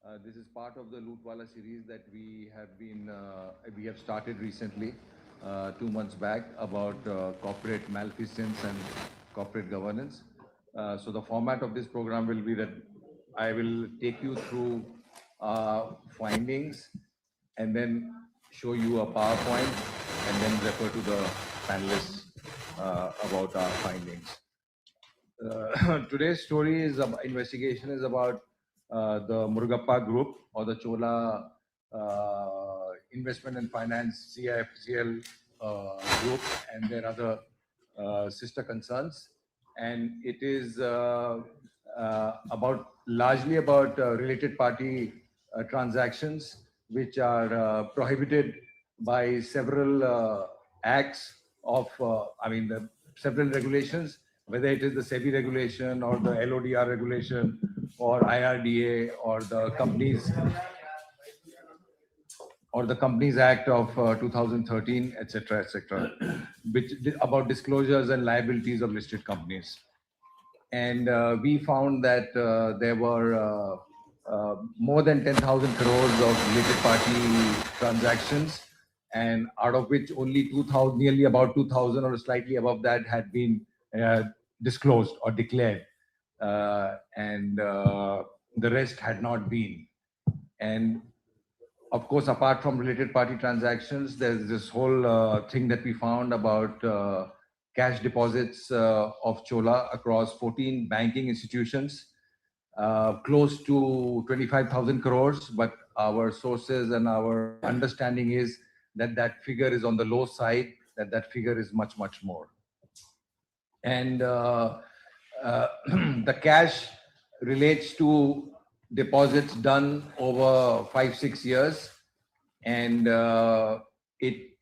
This is part of the Lootwala series that we have started recently, 2 months back, about corporate malfeasance and corporate governance. So the format of this program will be that I will take you through findings and then show you a PowerPoint and then refer to the panelists about our findings. Today's story is investigation is about the Murugappa Group or the Chola Investment and Finance CIFCL group and their other sister concerns, and it is about largely about related party transactions which are prohibited by several acts of several regulations, whether it is the SEBI regulation or the LODR regulation or IRDA or the Companies Act of 2013, etc., etc., which about disclosures and liabilities of listed companies. And we found that there were more than 10,000 crores of related party transactions, and out of which only 2,000, nearly about 2,000 or slightly above that, had been disclosed or declared, and the rest had not been. And of course, apart from related party transactions, there's this whole thing that we found about cash deposits of Chola across 14 banking institutions, close to 25,000 crores. But our sources and our understanding is that that figure is on the low side, that figure is much, much more. And the cash relates to deposits done over 5-6 years, and it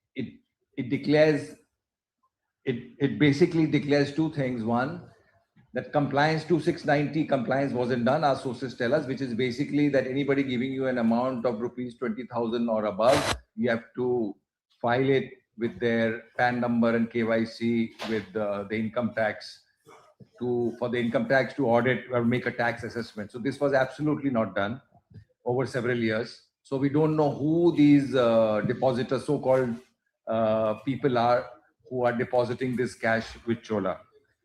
basically declares two things. One, that compliance to 690 compliance wasn't done, our sources tell us, which is basically that anybody giving you an amount of rupees 20,000 or above, you have to file it with their PAN number and KYC with the income tax for the income tax to audit or make a tax assessment. So this was absolutely not done over several years. So we don't know who these depositors, so-called people are who are depositing this cash with Chola.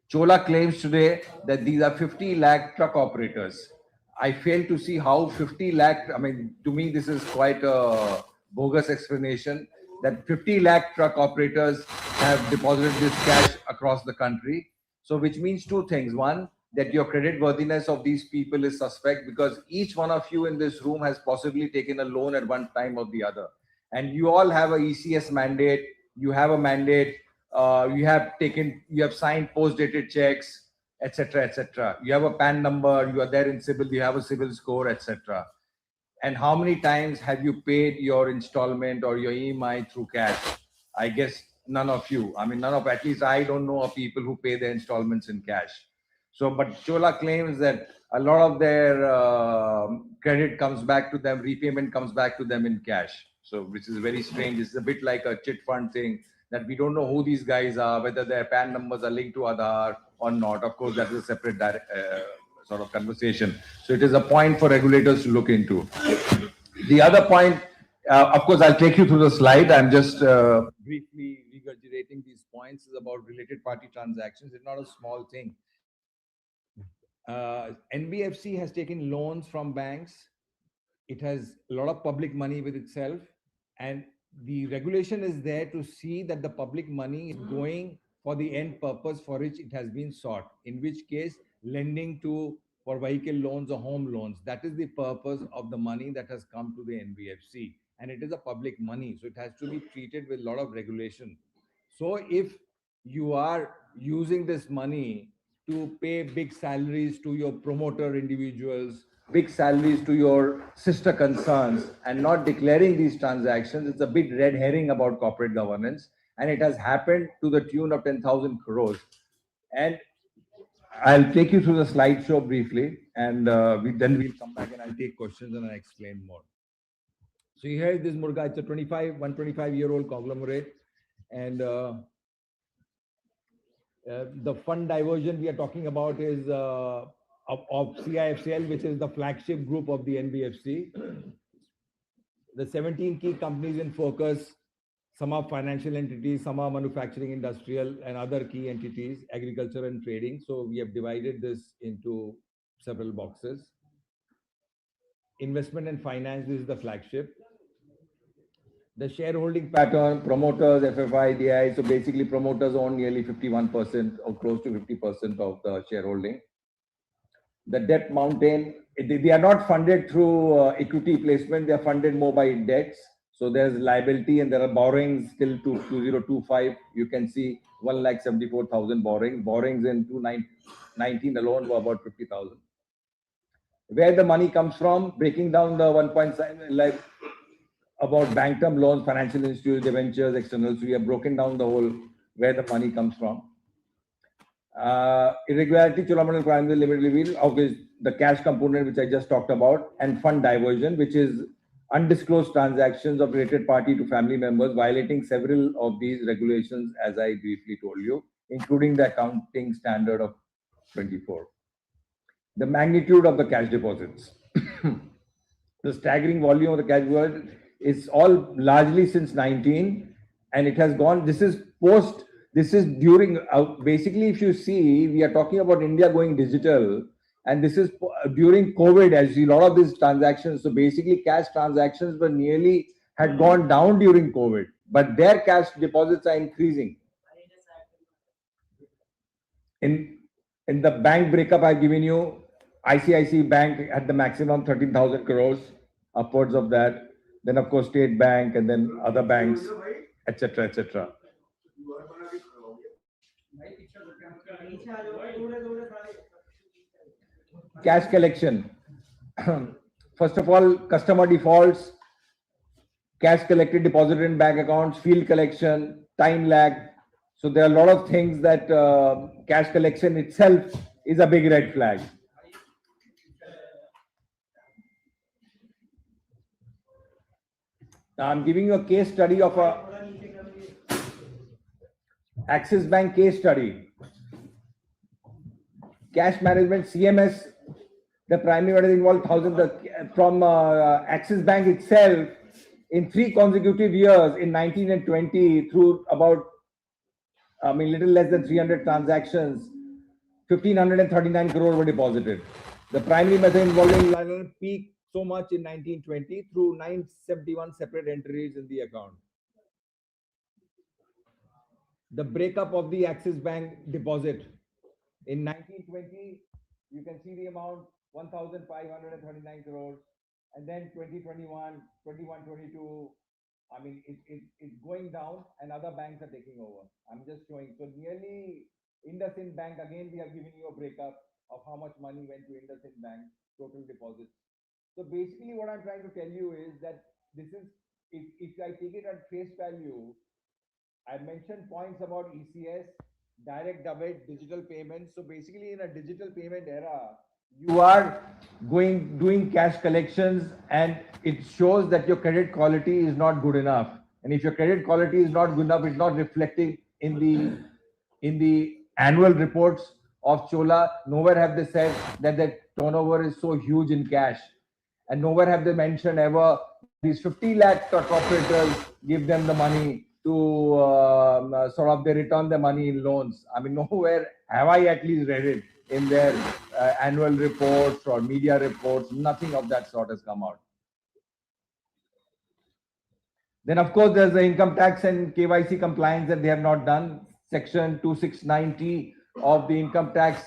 Chola claims today that these are 50 lakh truck operators. I fail to see how 50 lakh, I mean, to me, this is quite a bogus explanation that 50 lakh truck operators have deposited this cash across the country. So which means two things. One, that your credit worthiness of these people is suspect, because each one of you in this room has possibly taken a loan at one time or the other. And you all have a ECS mandate, you have a mandate, you have signed post-dated checks, etc., etc. You have a PAN number, you are there in CIBIL, you have a CIBIL score, etc. And how many times have you paid your installment or your EMI through cash? I guess none of you. I mean, at least I don't know of people who pay their installments in cash. So, but Chola claims that a lot of their credit comes back to them, repayment comes back to them in cash. So, which is very strange. It's a bit like a chit fund thing, that we don't know who these guys are, whether their PAN numbers are linked to Aadhaar or not. Of course, that is a separate sort of conversation. So it is a point for regulators to look into. The other point, of course, I'll take you through the slide. I'm just briefly regurgitating these points, is about related party transactions. It's not a small thing. NBFC has taken loans from banks. It has a lot of public money with itself, and the regulation is there to see that the public money is going for the end purpose for which it has been sought, in which case lending for vehicle loans or home loans. That is the purpose of the money that has come to the NBFC, and it is a public money, so it has to be treated with a lot of regulation. So if you are using this money to pay big salaries to your promoter individuals, big salaries to your sister concerns, and not declaring these transactions, it's a big red herring about corporate governance. And it has happened to the tune of 10,000 crores. And I'll take you through the slideshow briefly, and then we'll come back and I'll take questions and I'll explain more. So here is this Murga. It's a 125-year-old conglomerate. And the fund diversion we are talking about is of CIFCL, which is the flagship group of the NBFC. The 17 key companies in focus, some are financial entities, some are manufacturing, industrial, and other key entities, agriculture and trading. So we have divided this into several boxes. Investment and finance, this is the flagship. The shareholding pattern, promoters, FFI, DI. So basically, promoters own nearly 51% or close to 50% of the shareholding. The debt mountain, they are not funded through equity placement, they are funded more by debts. So there's liability and there are borrowings till to 2025. You can see 1,74,000 borrowings. Borrowings in 2019 alone were about 50,000. Where the money comes from, breaking down the 1.7 like about bank term loans, financial institutions, debentures, externals. We have broken down the whole where the money comes from. Irregularity, Cholamandalam Crime Limited reveal of the cash component, which I just talked about, and fund diversion, which is undisclosed transactions of related party to family members, violating several of these regulations, as I briefly told you, including the accounting standard of 24. The magnitude of the cash deposits. The staggering volume of the cash deposit is all largely since 19, and it has gone. This is post. This is during. Basically, if you see, we are talking about India going digital, and this is during COVID. As a lot of these transactions, so basically, cash transactions were nearly had gone down during COVID, but their cash deposits are increasing. In the bank breakup I've given you, ICICI Bank at the maximum 13,000 crores, upwards of that. Then of course State Bank and then other banks, etc., etc. Cash collection. First of all, customer defaults, cash collected, deposited in bank accounts, field collection, time lag. So there are a lot of things that cash collection itself is a big red flag. Now I'm giving you a case study of a Axis Bank case study. Cash management, CMS, the primary one is involved from Axis Bank itself in 3 consecutive years in 19 and 20 through about, little less than 300 transactions, 1,539 crore were deposited. The primary method involving peaked so much in 1920 through 971 separate entries in the account. The breakup of the Axis Bank deposit in 1920, you can see the amount 1,539 crores, and then 2021, 21, 22. It's going down, and other banks are taking over. I'm just showing. So nearly IndusInd Bank, again, we have given you a breakup of how much money went to IndusInd Bank, total deposits. So basically what I'm trying to tell you is that this is, if I take it at face value, I mentioned points about ECS, direct debit, digital payments. So basically in a digital payment era, you are doing cash collections, and it shows that your credit quality is not good enough. And if your credit quality is not good enough, it's not reflecting in the annual reports of Chola. Nowhere have they said that the turnover is so huge in cash, and nowhere have they mentioned ever that these 50 lakh operators give them the money to they return the money in loans. Nowhere have I at least read it in their annual reports or media reports. Nothing of that sort has come out. Then of course there's the income tax and KYC compliance that they have not done. Section 2690 of the income tax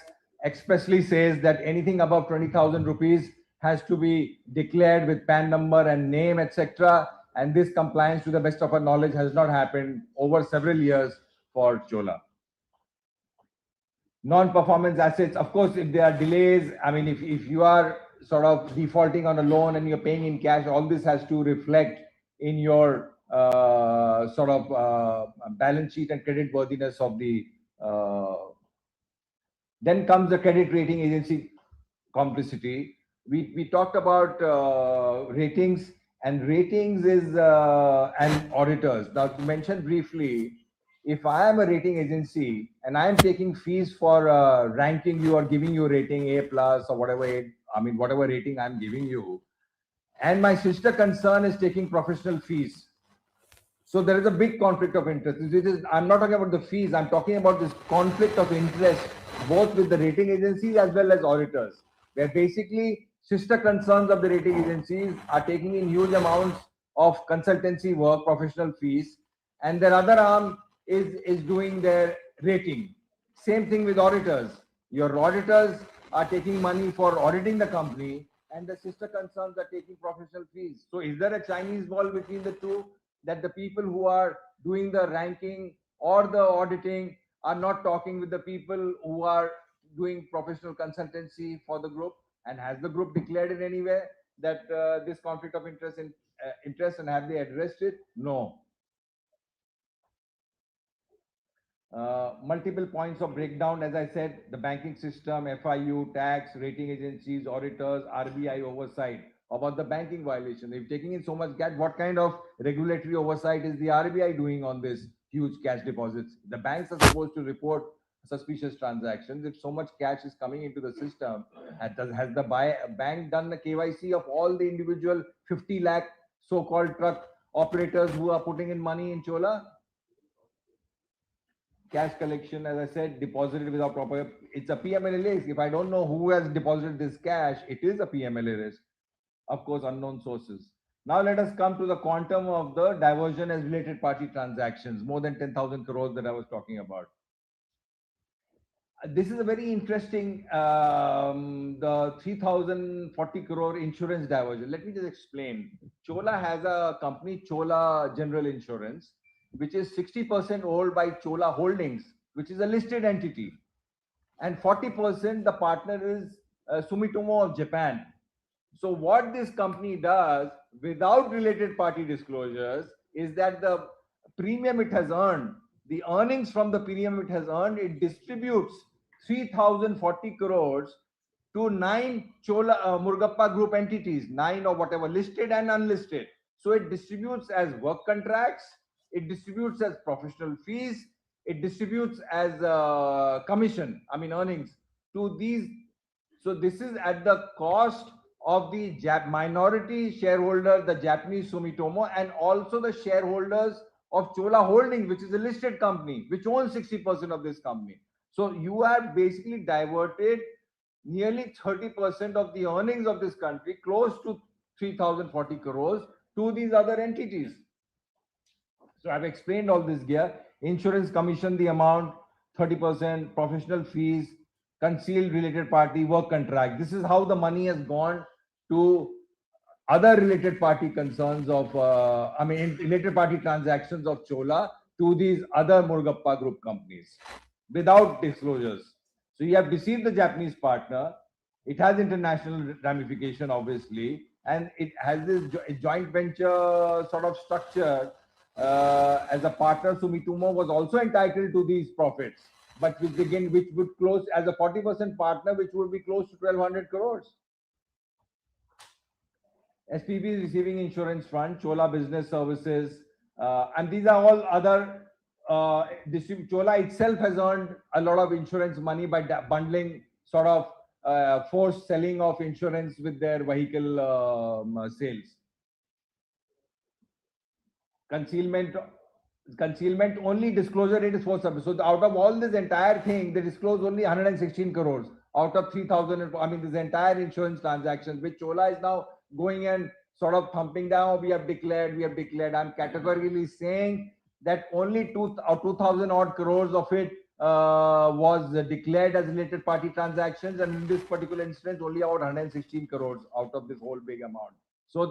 expressly says that anything above 20,000 rupees has to be declared with PAN number and name, etc. And this compliance, to the best of our knowledge, has not happened over several years for Chola. Non-performance assets, of course, if there are delays, if you are sort of defaulting on a loan and you're paying in cash, all this has to reflect in your balance sheet and credit worthiness of the. Then comes the credit rating agency complicity. We talked about ratings, and ratings is and auditors. Now, to mention briefly, if I am a rating agency and I am taking fees for ranking you or giving you rating A plus or whatever, I mean, whatever rating I'm giving you, and my sister concern is taking professional fees. So there is a big conflict of interest. I'm not talking about the fees. I'm talking about this conflict of interest, both with the rating agencies as well as auditors, where basically sister concerns of the rating agencies are taking in huge amounts of consultancy work, professional fees, and their other arm is doing their rating. Same thing with auditors. Your auditors are taking money for auditing the company, and the sister concerns are taking professional fees. So is there a Chinese wall between the two, that the people who are doing the ranking or the auditing are not talking with the people who are doing professional consultancy for the group? And has the group declared in any way that this conflict of interest, and have they addressed it? No. Multiple points of breakdown, as I said, the banking system, FIU, tax, rating agencies, auditors, RBI oversight about the banking violation. If taking in so much cash, what kind of regulatory oversight is the RBI doing on this huge cash deposits? The banks are supposed to report suspicious transactions. If so much cash is coming into the system, has the bank done the KYC of all the individual 50 lakh so-called truck operators who are putting in money in Chola? Cash collection, as I said, deposited without proper, it's a PMLA risk. If I don't know who has deposited this cash, it is a PMLA risk. Of course, unknown sources. Now let us come to the quantum of the diversion as related party transactions, more than 10,000 crores that I was talking about. This is a very interesting, the 3,040 crore insurance diversion. Let me just explain. Chola has a company, Chola General Insurance, which is 60% owned by Chola Holdings, which is a listed entity. And 40% the partner is Sumitomo of Japan. So what this company does without related party disclosures is that the premium it has earned, the earnings from the premium it has earned, it distributes 3,040 crores to 9 Chola Murgappa group entities, 9 or whatever, listed and unlisted. So it distributes as work contracts, it distributes as professional fees, it distributes as commission, I mean earnings to these. So this is at the cost of the minority shareholder, the Japanese Sumitomo, and also the shareholders of Chola Holdings, which is a listed company, which owns 60% of this company. So you have basically diverted nearly 30% of the earnings of this country, close to 3,040 crores, to these other entities. So I've explained all this here. Insurance commission, the amount, 30%, professional fees, concealed related party, work contract. This is how the money has gone to other related party concerns of, related party transactions of Chola to these other Murgappa group companies without disclosures. So you have deceived the Japanese partner. It has international ramification, obviously, and it has this joint venture sort of structure. As a partner, Sumitomo was also entitled to these profits, but which would close as a 40% partner, which would be close to 1,200 crores. SPV is receiving insurance fund, Chola Business Services, and these are all other. Chola itself has earned a lot of insurance money by bundling sort of forced selling of insurance with their vehicle sales. Concealment only disclosure rate is 4%. So out of all this entire thing, they disclose only 116 crores out of 3,000. I mean, this entire insurance transactions, which Chola is now going and sort of thumping down. We have declared. I'm categorically saying that only 2,000 odd crores of it was declared as related party transactions, and in this particular instance, only about 116 crores out of this whole big amount. So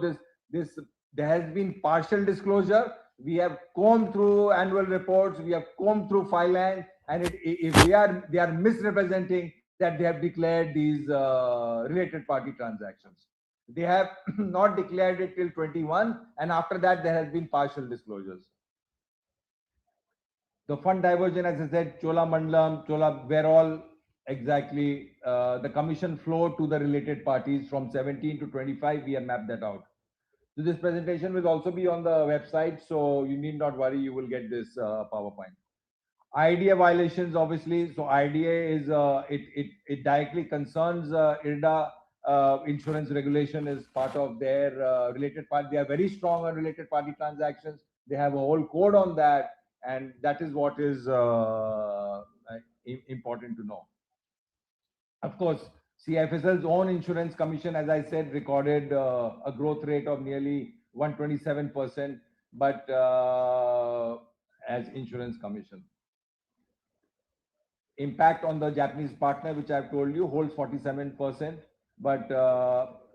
there has been partial disclosure. We have combed through annual reports, we have combed through finance, and if they are misrepresenting that they have declared these related party transactions. They have not declared it till 21, and after that there has been partial disclosures. The fund diversion, as I said, Chola Mandalam, Chola, where all exactly the commission flow to the related parties from 17 to 25, we have mapped that out. So this presentation will also be on the website, so you need not worry, you will get this PowerPoint. IDA violations, obviously. So IDA is it directly concerns IRDA. Insurance regulation is part of their related party. They are very strong on related party transactions. They have a whole code on that, and that is what is important to know. Of course, CFSL's own insurance commission, as I said, recorded a growth rate of nearly 127%, but as insurance commission. Impact on the Japanese partner, which I've told you, holds 47%, but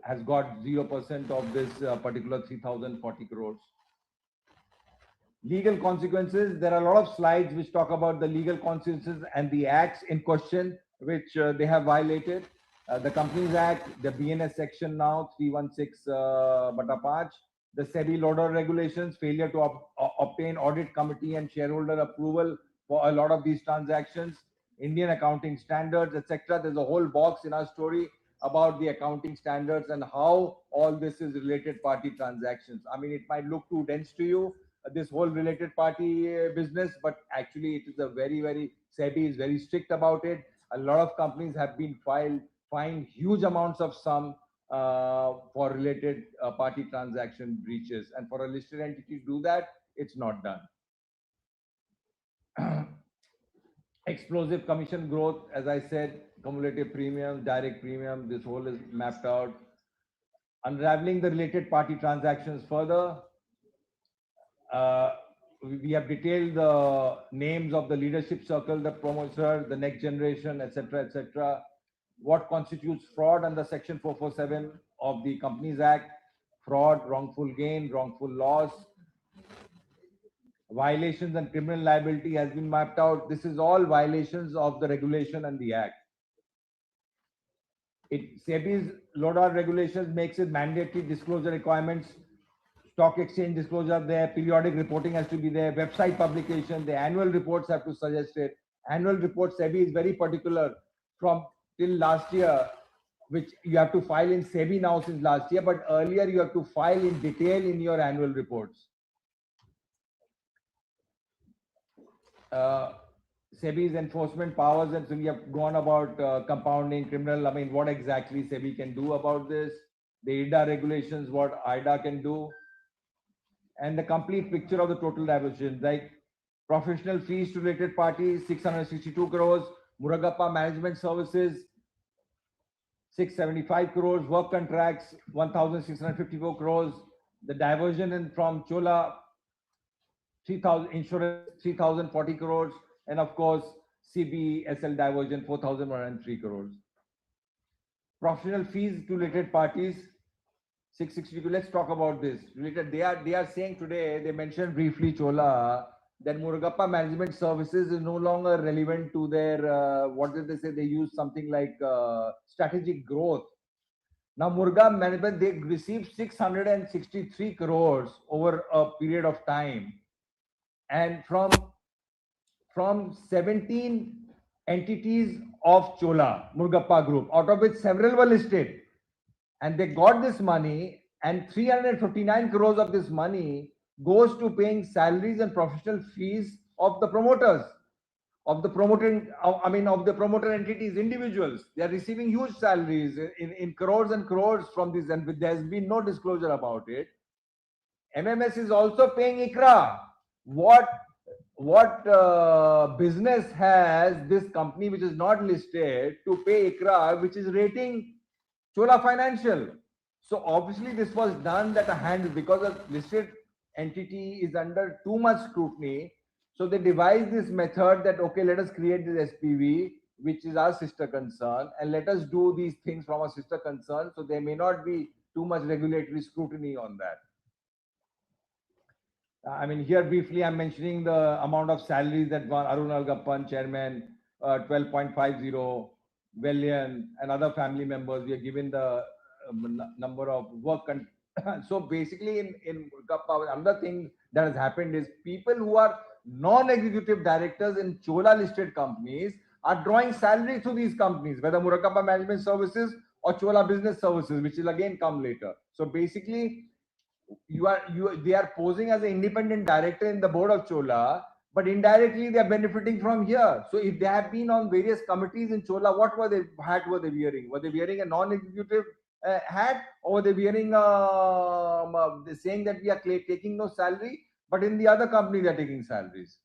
has got 0% of this particular 3,040 crores. Legal consequences. There are a lot of slides which talk about the legal consequences and the acts in question which they have violated. The Companies Act, the BNS section now 316/5, the SEBI Lodder regulations, failure to obtain audit committee and shareholder approval for a lot of these transactions, Indian accounting standards, etc. There's a whole box in our story about the accounting standards and how all this is related party transactions. I mean, it might look too dense to you, this whole related party business, but actually it is a very SEBI is very strict about it. A lot of companies have been fined huge amounts of sum for related party transaction breaches, and for a listed entity to do that, it's not done. Explosive commission growth, as I said, cumulative premium, direct premium, this whole is mapped out. Unraveling the related party transactions further. We have detailed the names of the leadership circle, the promoter, the next generation, etc., etc. What constitutes fraud under Section 447 of the Companies Act? Fraud, wrongful gain, wrongful loss. Violations and criminal liability has been mapped out. This is all violations of the regulation and the act. SEBI's Lodder regulations makes it mandatory disclosure requirements. Stock exchange disclosure there, periodic reporting has to be there, website publication, the annual reports have to suggest it. Annual report, SEBI is very particular from till last year, which you have to file in SEBI now since last year, but earlier you have to file in detail in your annual reports. SEBI's enforcement powers, and so we have gone about compounding, criminal. I mean, what exactly SEBI can do about this? The IRDA regulations, what IRDA can do, and the complete picture of the total diversion. Like professional fees to related parties, 662 crores. Murugappa Management Services, 675 crores. Work contracts, 1,654 crores. The diversion from Chola, 3,000 insurance, 3,040 crores, and of course CBSL diversion, 4,103 crores. Professional fees to related parties, 662. Let's talk about this. Related, they are saying today, they mentioned briefly Chola, that Murugappa Management Services is no longer relevant to their what did they say? They use something like strategic growth. Now Murugappa Management, they received 663 crores over a period of time, and from 17 entities of Chola Murugappa Group, out of which several were listed, and they got this money, and 359 crores of this money goes to paying salaries and professional fees of the promoters, of the promoter, of the promoter entities, individuals. They are receiving huge salaries in crores and crores from these, and there's been no disclosure about it. MMS is also paying ICRA. What business has this company, which is not listed, to pay ICRA, which is rating Chola Financial? So obviously this was done at a hand, because a listed entity is under too much scrutiny. So they devised this method that, okay, let us create this SPV, which is our sister concern, and let us do these things from a sister concern. So there may not be too much regulatory scrutiny on that. I mean, here briefly, I'm mentioning the amount of salaries that Arun Algappan, chairman, 12.50 billion, and other family members. We are given the number of work. So basically, in Murugappa, another thing that has happened is people who are non-executive directors in Chola listed companies are drawing salary through these companies, whether Murugappa Management Services or Chola Business Services, which will again come later. So basically, they are posing as an independent director in the board of Chola, but indirectly they are benefiting from here. So if they have been on various committees in Chola, what were they hat were they wearing? Were they wearing a non-executive hat, or were they wearing saying that we are taking no salary, but in the other company they are taking salaries?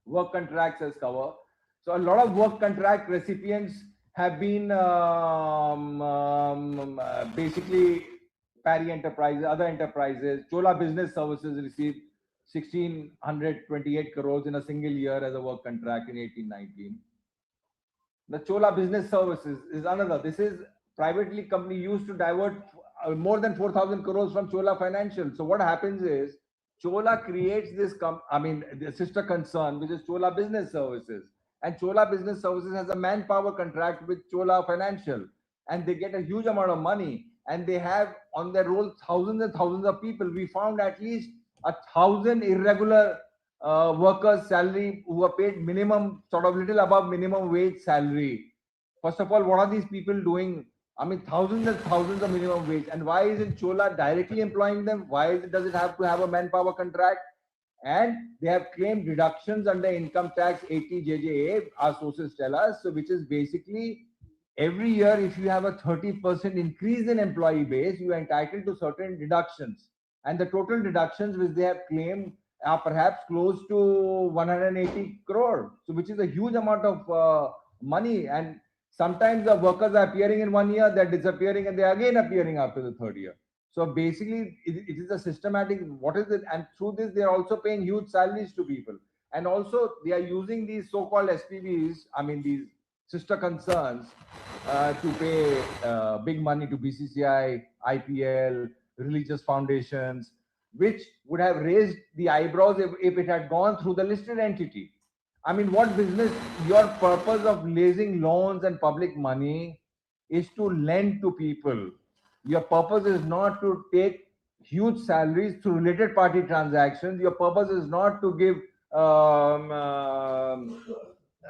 Work contracts as cover. So a lot of work contract recipients have been basically Pari Enterprises, other enterprises. Chola Business Services received 1,628 crores in a single year as a work contract in 1819. The Chola Business Services is another. This is privately company used to divert more than 4,000 crores from Chola Financial. So what happens is Chola creates this, the sister concern, which is Chola Business Services. And Chola Business Services has a manpower contract with Chola Financial. And they get a huge amount of money. And they have on their roll thousands and thousands of people. We found at least 1,000 irregular workers' salary who are paid minimum, sort of little above minimum wage salary. First of all, what are these people doing? I mean, thousands and thousands of minimum wage. And why isn't Chola directly employing them? Why does it have to have a manpower contract? And they have claimed reductions under income tax 80 JJA, our sources tell us. So, which is basically every year, if you have a 30% increase in employee base, you are entitled to certain deductions. And the total deductions which they have claimed are perhaps close to 180 crore. So, which is a huge amount of money. And sometimes the workers are appearing in 1 year, they're disappearing, and they're again appearing after the third year. So basically, it is a systematic. What is it? And through this, they are also paying huge salaries to people. And also, they are using these so-called SPVs, I mean, these sister concerns, to pay big money to BCCI, IPL, religious foundations, which would have raised the eyebrows if it had gone through the listed entity. I mean, what business? Your purpose of raising loans and public money is to lend to people. Your purpose is not to take huge salaries through related party transactions. Your purpose is not to give um,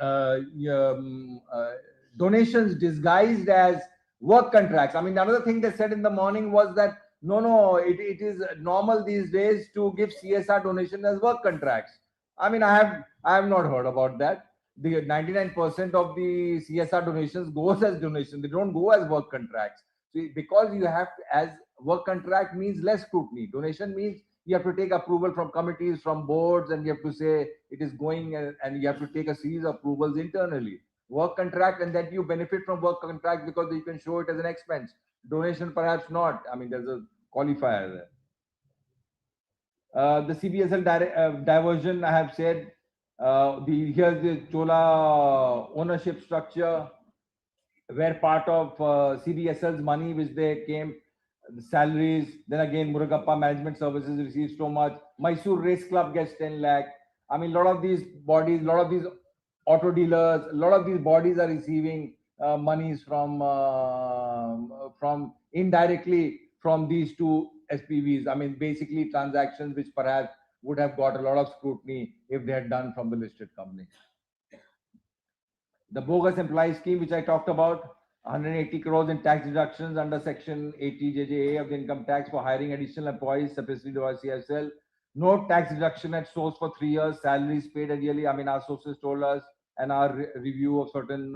um, donations disguised as work contracts. I mean, another thing they said in the morning was that no, it is normal these days to give CSR donation as work contracts. I mean, I have not heard about that. The 99% of the CSR donations goes as donation. They don't go as work contracts. So because you have to, as work contract means less scrutiny. Donation means you have to take approval from committees, from boards, and you have to say it is going, and you have to take a series of approvals internally. Work contract, and that you benefit from work contract because you can show it as an expense. Donation, perhaps not. I mean, there's a qualifier there. The CBSL diversion, I have said. Here's the Chola ownership structure, where part of CBSL's money, which they came, the salaries. Then again, Murugappa Management Services receives so much. Mysore Race Club gets 10 lakh. I mean, a lot of these bodies, a lot of these auto dealers, a lot of these bodies are receiving monies from indirectly from these two SPVs. I mean, basically transactions which perhaps would have got a lot of scrutiny if they had done from the listed company. The bogus employee scheme, which I talked about, 180 crores in tax deductions under Section 80 JJA of the income tax for hiring additional employees, subsidiary to ICSL. No tax deduction at source for 3 years. Salaries paid yearly. I mean, our sources told us, and our review of certain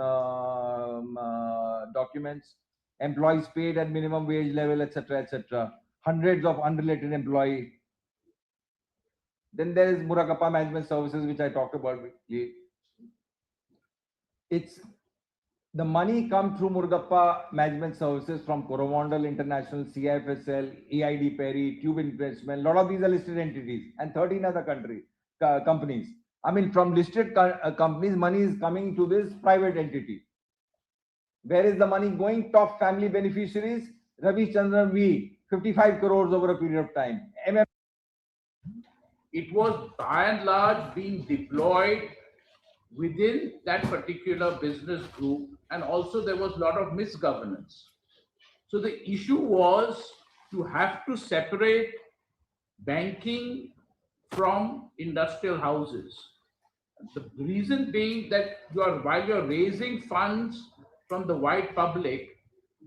documents. Employees paid at minimum wage level, etc., etc. Hundreds of unrelated employees. Then there is Murugappa Management Services, which I talked about. It's the money come through Murugappa Management Services from Coromandel International, CIFSL, EID Perry, Tube Investment. A lot of these are listed entities and 13 other companies. I mean, from listed companies, money is coming to this private entity. Where is the money going? Top family beneficiaries, Ravi Chandran V, 55 crores over a period of time. It was by and large being deployed within that particular business group, and also there was a lot of misgovernance. So the issue was to have to separate banking from industrial houses. The reason being that while you're raising funds from the wide public,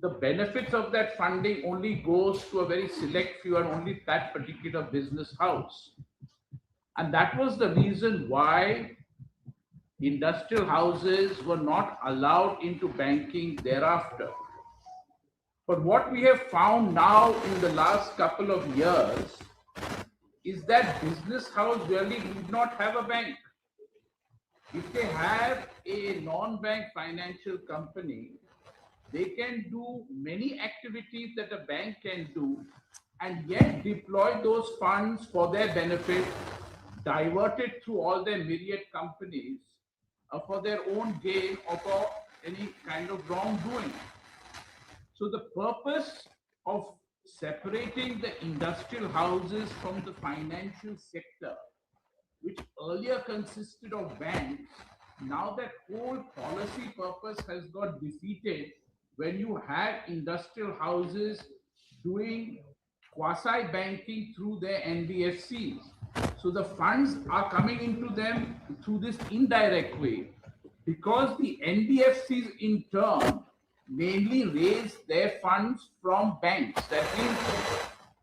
the benefits of that funding only goes to a very select few and only that particular business house. And that was the reason why industrial houses were not allowed into banking thereafter. But what we have found now in the last couple of years is that business house really need not have a bank. If they have a non-bank financial company, they can do many activities that a bank can do and yet deploy those funds for their benefit, divert it through all their myriad companies for their own gain or for any kind of wrongdoing. So the purpose of separating the industrial houses from the financial sector, which earlier consisted of banks, now that whole policy purpose has got defeated when you had industrial houses doing quasi banking through their NBFCs. So the funds are coming into them through this indirect way because the NBFCs in turn mainly raise their funds from banks. That means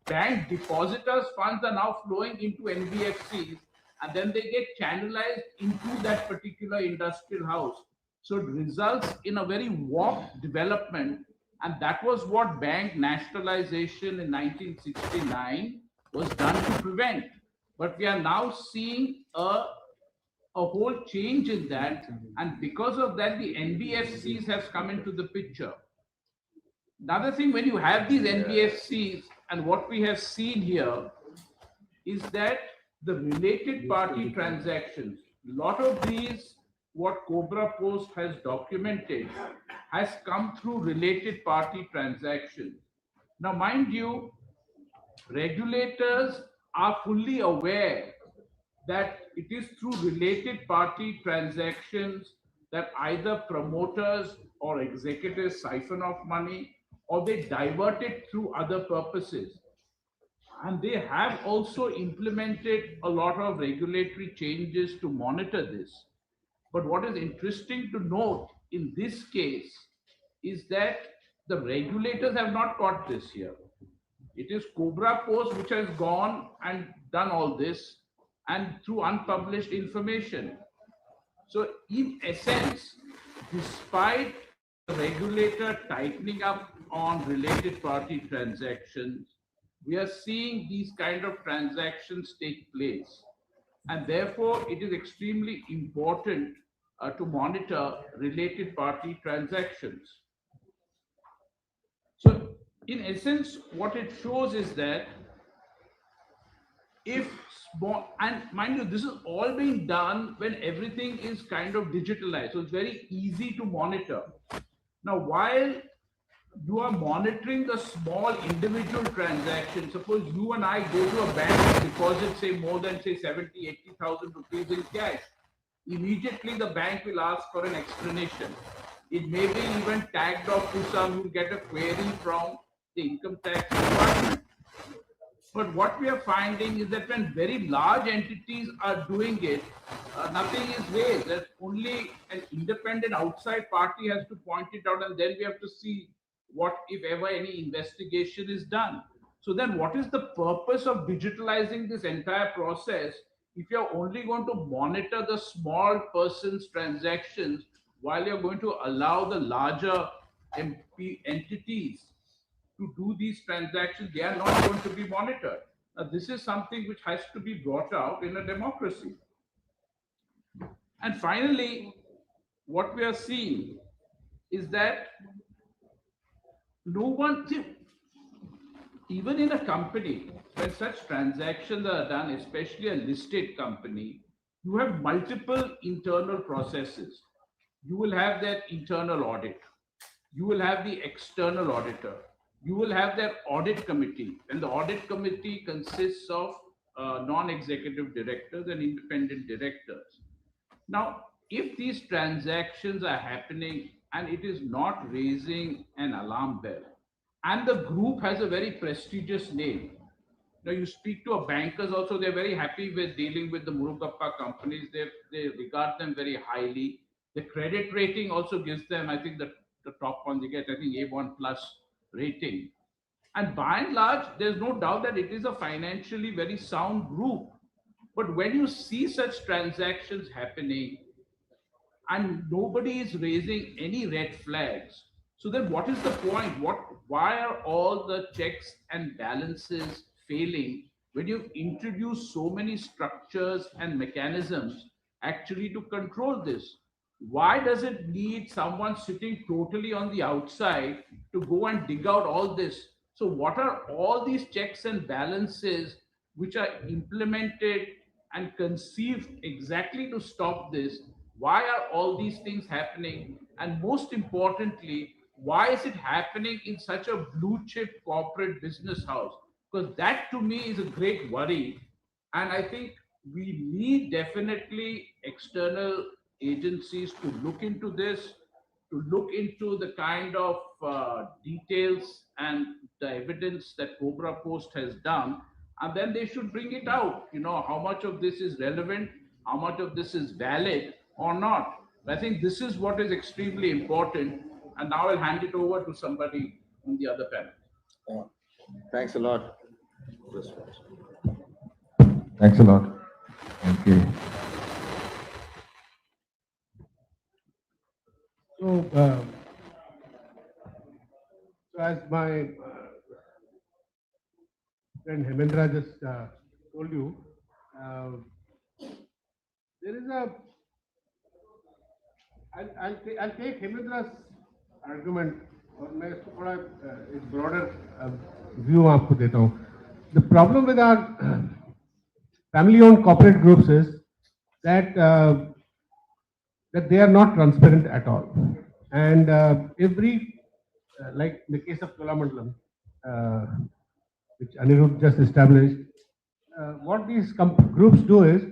bank depositors' funds are now flowing into NBFCs and then they get channelized into that particular industrial house. So it results in a very warped development. And that was what bank nationalization in 1969 was done to prevent. But we are now seeing a whole change in that. And because of that, the NBFCs has come into the picture. Another thing, when you have these NBFCs, and what we have seen here is that the related party transactions, a lot of these, what Cobra Post has documented, has come through related party transactions. Now, mind you, regulators are fully aware that it is through related party transactions that either promoters or executives siphon off money or they divert it through other purposes. And they have also implemented a lot of regulatory changes to monitor this. But what is interesting to note in this case is that the regulators have not caught this here. It is Cobra Post which has gone and done all this and through unpublished information. So, in essence, despite the regulator tightening up on related party transactions, we are seeing these kind of transactions take place. And therefore, it is extremely important to monitor related party transactions. So, in essence, what it shows is that if small, and mind you, this is all being done when everything is kind of digitalized, so it's very easy to monitor. Now, while you are monitoring the small individual transaction, suppose you and I go to a bank and deposit, say, more than, say, 70, 80,000 rupees in cash, immediately the bank will ask for an explanation. It may be even tagged off to some, you get a query from the income tax department. But what we are finding is that when very large entities are doing it, nothing is raised. That only an independent outside party has to point it out, and then we have to see what, if ever, any investigation is done. So then, what is the purpose of digitalizing this entire process if you're only going to monitor the small person's transactions while you're going to allow the larger entities to do these transactions? They are not going to be monitored. Now, this is something which has to be brought out in a democracy. And finally, what we are seeing is that no one, even in a company, when such transactions are done, especially a listed company, you have multiple internal processes. You will have that internal audit. You will have the external auditor. You will have their audit committee, and the audit committee consists of non-executive directors and independent directors. Now, if these transactions are happening and it is not raising an alarm bell, and the group has a very prestigious name. Now, you speak to a bankers also, they're very happy with dealing with the Murugappa companies. They regard them very highly. The credit rating also gives them, I think, the top one they get, I think, A1 plus rating. And by and large, there's no doubt that it is a financially very sound group. But when you see such transactions happening and nobody is raising any red flags, so then what is the point? Why are all the checks and balances failing when you introduce so many structures and mechanisms actually to control this? Why does it need someone sitting totally on the outside to go and dig out all this? So, what are all these checks and balances which are implemented and conceived exactly to stop this? Why are all these things happening? And most importantly, why is it happening in such a blue chip corporate business house? Because that to me is a great worry. And I think we need definitely external agencies to look into this, to look into the kind of details and the evidence that Cobra Post has done, and then they should bring it out. You know, how much of this is relevant, how much of this is valid or not. I think this is what is extremely important. And now I'll hand it over to somebody on the other panel. Thanks a lot. Thanks a lot. Okay. So, as my friend Hemendra just told you, there is a. I'll take Hemendra's argument और मैं इसको थोड़ा एक broader view आपको देता हूँ. The problem with our family-owned corporate groups is that that they are not transparent at all, and every like in the case of Cholamandalam, which Anirudh just established, what these groups do is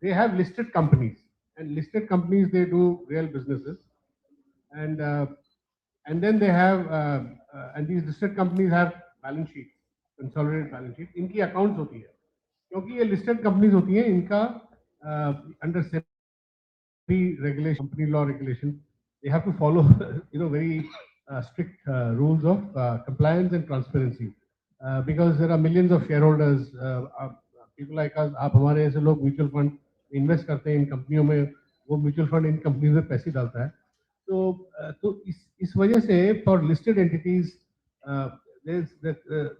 they have listed companies, and listed companies they do real businesses, and then they have and these listed companies have balance sheets, consolidated balance sheet. इनकी accounts होती है, क्योंकि ये listed companies होती हैं, इनका under regulation, company law regulation, they have to follow very strict rules of compliance and transparency, because there are millions of shareholders, people like us. आप हमारे ऐसे लोग म्यूचुअल फंड इन्वेस्ट करते हैं इन कंपनियों में, वो म्यूचुअल फंड इन कंपनी में पैसे डालता है. तो इस वजह से for listed entities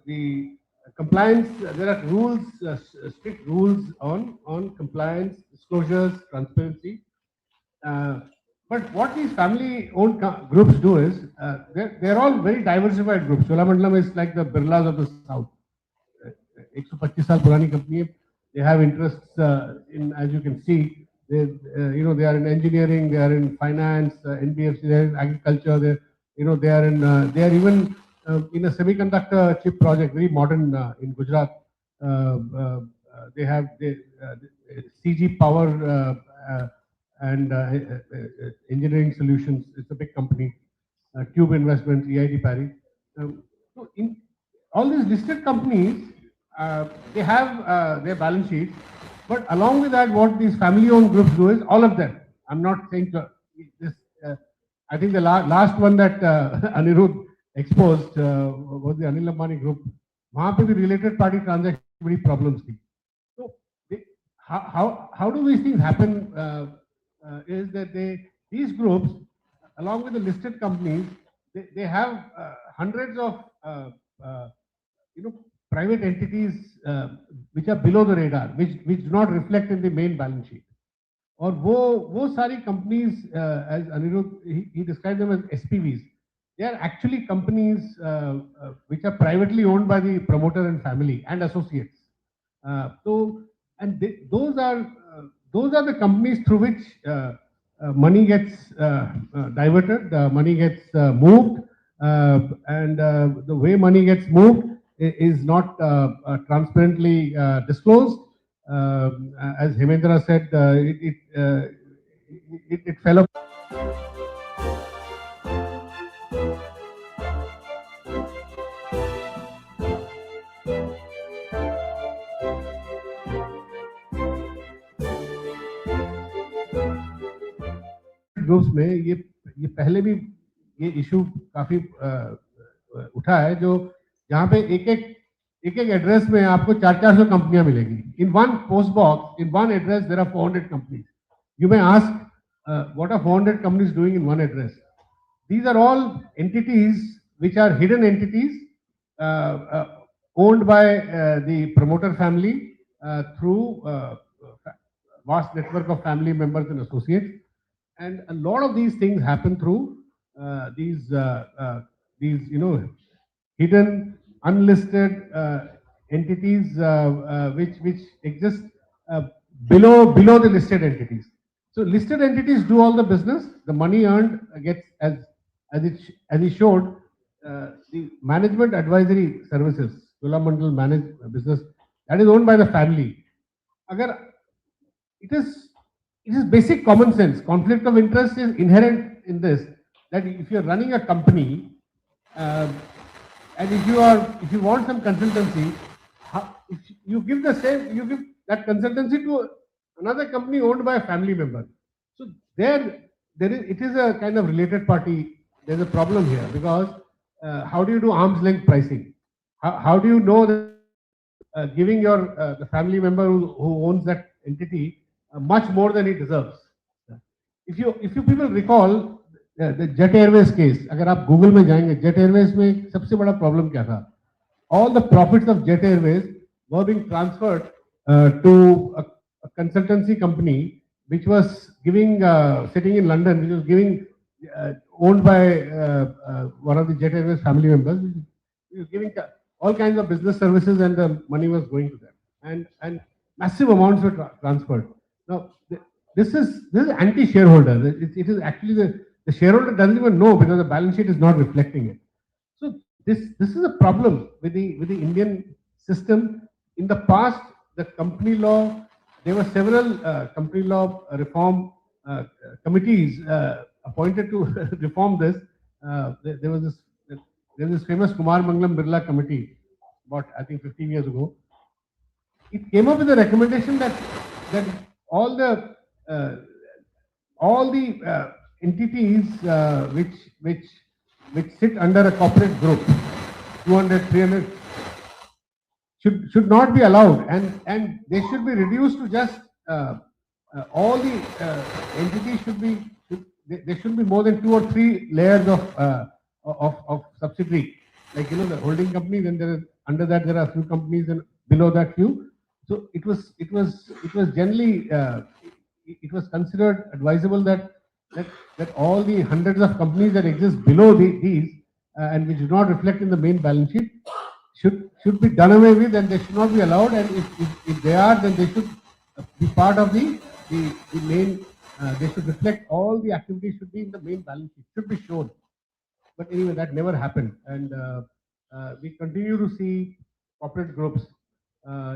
the compliance, there are rules, strict rules on compliance, disclosures, transparency. But what these family-owned groups do is, they're all very diversified groups. Cholamandalam is like the Birlas of the South. 125 साल पुरानी company है. They have interests in, as you can see, they they are in engineering, they are in finance, NBFC, they are in agriculture, they are in they are even in a semiconductor chip project, very modern in Gujarat. They have CG Power and Engineering Solutions. It's a big company. Tube Investments, EIT Parry. So in all these listed companies, they have their balance sheets, but along with that, what these family-owned groups do is all of them. I'm not saying this. I think the last one that Anirudh exposed was the Anil Ambani group. वहाँ पे भी related party transaction बड़ी problems थी. So how do these things happen? Is that these groups, along with the listed companies, they have hundreds of private entities which are below the radar, which do not reflect in the main balance sheet. और वो सारी companies, as Anirudh he described them as SPVs. They are actually companies which are privately owned by the promoter and family and associates. Those are the companies through which money gets diverted, money gets moved, and the way money gets moved is not transparently disclosed. As Hemendra said, it fell apart. Groups में ये पहले भी ये issue काफी उठा है, जो जहाँ पे एक एक एक एड्रेस में आपको 400 कंपनियां मिलेगी. In one post box, in one address, there are 400 companies. You may ask, what are 400 companies doing in one address? These are all entities which are hidden entities uh, uh, owned by the promoter family through vast network of family members and associates. And a lot of these things happen through these hidden, unlisted entities which exist uh, below the listed entities. So listed entities do all the business. The money earned gets as he showed the management advisory services, Cholamandal managed business that is owned by the family. Agar it is it is basic common sense. Conflict of interest is inherent in this. That if you are running a company, uh, and if you want some consultancy, if you give you give that consultancy to another company owned by a family member. So there is it is a kind of related party. There's a problem here because how do you do arm's length pricing? How do you know that giving your the family member who owns that entity much more than he deserves? If you people recall the Jet Airways case, अगर आप Google में जाएंगे, Jet Airways में सबसे बड़ा problem क्या था? All the profits of Jet Airways were being transferred to a consultancy company which was giving sitting in London, which was giving owned by one of the Jet Airways family members. He was giving all kinds of business services, and the money was going to them, and massive amounts were transferred. Now this is anti-shareholder. It is actually the shareholder doesn't even know because the balance sheet is not reflecting it. So this is a problem with the Indian system. In the past, the company law, there were several company law reform committees appointed to reform this. There was this famous Kumar Mangalam Birla committee about I think 15 years ago. It came up with a recommendation that all the uh, entities which sit under a corporate group, 200, 300, should not be allowed, and they should be reduced to just all the entities there should be more than 2 or 3 layers of subsidiary, like the holding company. Then under that there are a few companies, and below that few. So it was generally it was considered advisable that all the hundreds of companies that exist below these and which do not reflect in the main balance sheet should be done away with, and they should not be allowed. And if they are, then they should be part of the main. They should reflect all the activities should be in the main balance sheet, should be shown. But anyway, that never happened, and we continue to see corporate groups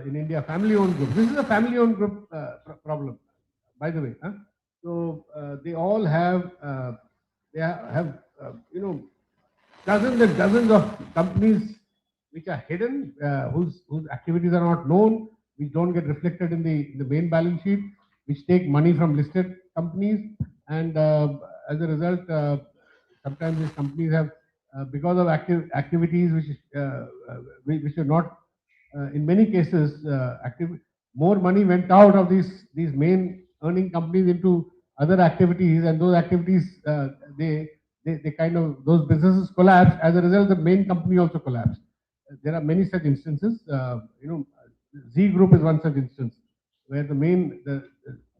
in India, family-owned groups. This is a family-owned group problem, by the way. Huh? So they all have dozens and dozens of companies which are hidden, whose activities are not known, which don't get reflected in the main balance sheet, which take money from listed companies, and as a result, sometimes these companies have, because of activities which are not, in many cases, active. More money went out of these main earning companies into other activities, and those activities they kind of those businesses collapsed. As a result, the main company also collapsed. There are many such instances. Z Group is one such instance where the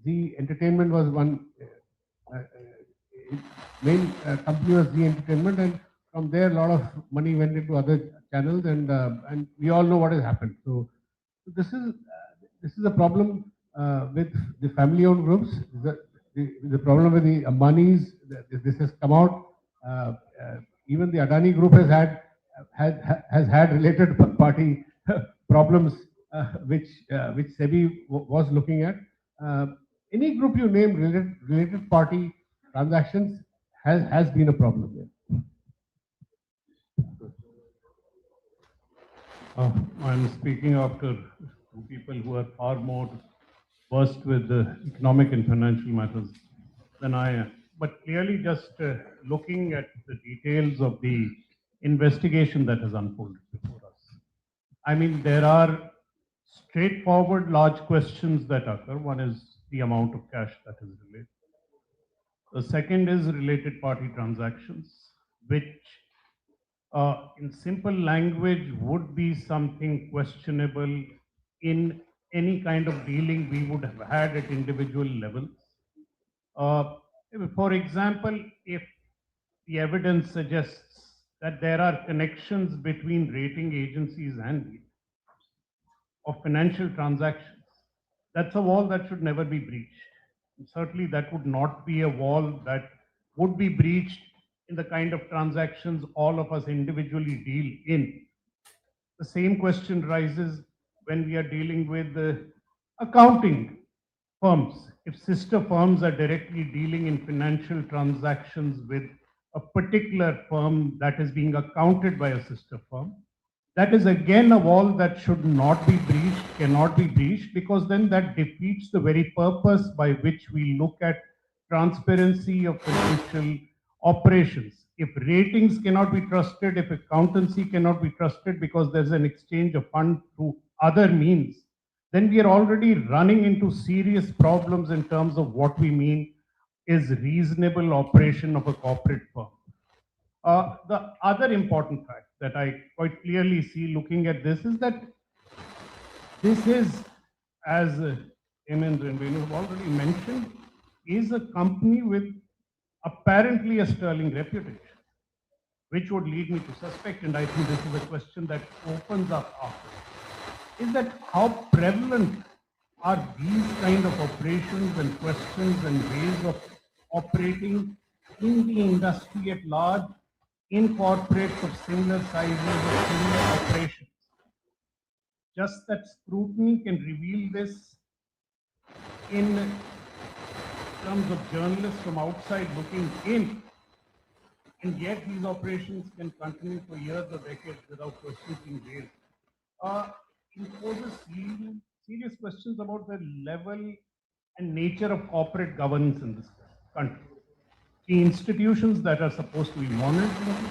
Z Entertainment was one. Main company was Z Entertainment, and from there a lot of money went into other channels, and we all know what has happened. So this is a problem with the family-owned groups. The problem with the Ambanis. This has come out. Even the Adani Group has had related party problems, which SEBI was looking at. Any group you name, related party transactions has been a problem there. I'm speaking after two people who are far more versed with the economic and financial matters than I am. But clearly, just looking at the details of the investigation that has unfolded before us, I mean, there are straightforward large questions that occur. One is the amount of cash that is related. The second is related party transactions, which in simple language would be something questionable in any kind of dealing we would have had at individual levels. Uh, for example, if the evidence suggests that there are connections between rating agencies and of financial transactions, that's a wall that should never be breached. And certainly, that would not be a wall that would be breached in the kind of transactions all of us individually deal in. The same question rises when we are dealing with accounting firms. If sister firms are directly dealing in financial transactions with a particular firm that is being accounted by a sister firm, that is again a wall that should not be breached, cannot be breached, because then that defeats the very purpose by which we look at transparency of financial operations. If ratings cannot be trusted, if accountancy cannot be trusted because there's an exchange of funds through other means, then we are already running into serious problems in terms of what we mean is reasonable operation of a corporate firm. The other important fact that I quite clearly see looking at this is that this is, as Hemendra and Venu have already mentioned, is a company with apparently a sterling reputation, which would lead me to suspect, and I think this is a question that opens up after, is that how prevalent are these kind of operations and questions and ways of operating in the industry at large, in corporates of similar sizes or similar operations? Just that scrutiny can reveal this in terms of journalists from outside looking in, and yet these operations can continue for years or decades without questions being raised. Imposes serious questions about the level and nature of corporate governance in this country. The institutions that are supposed to be monitoring,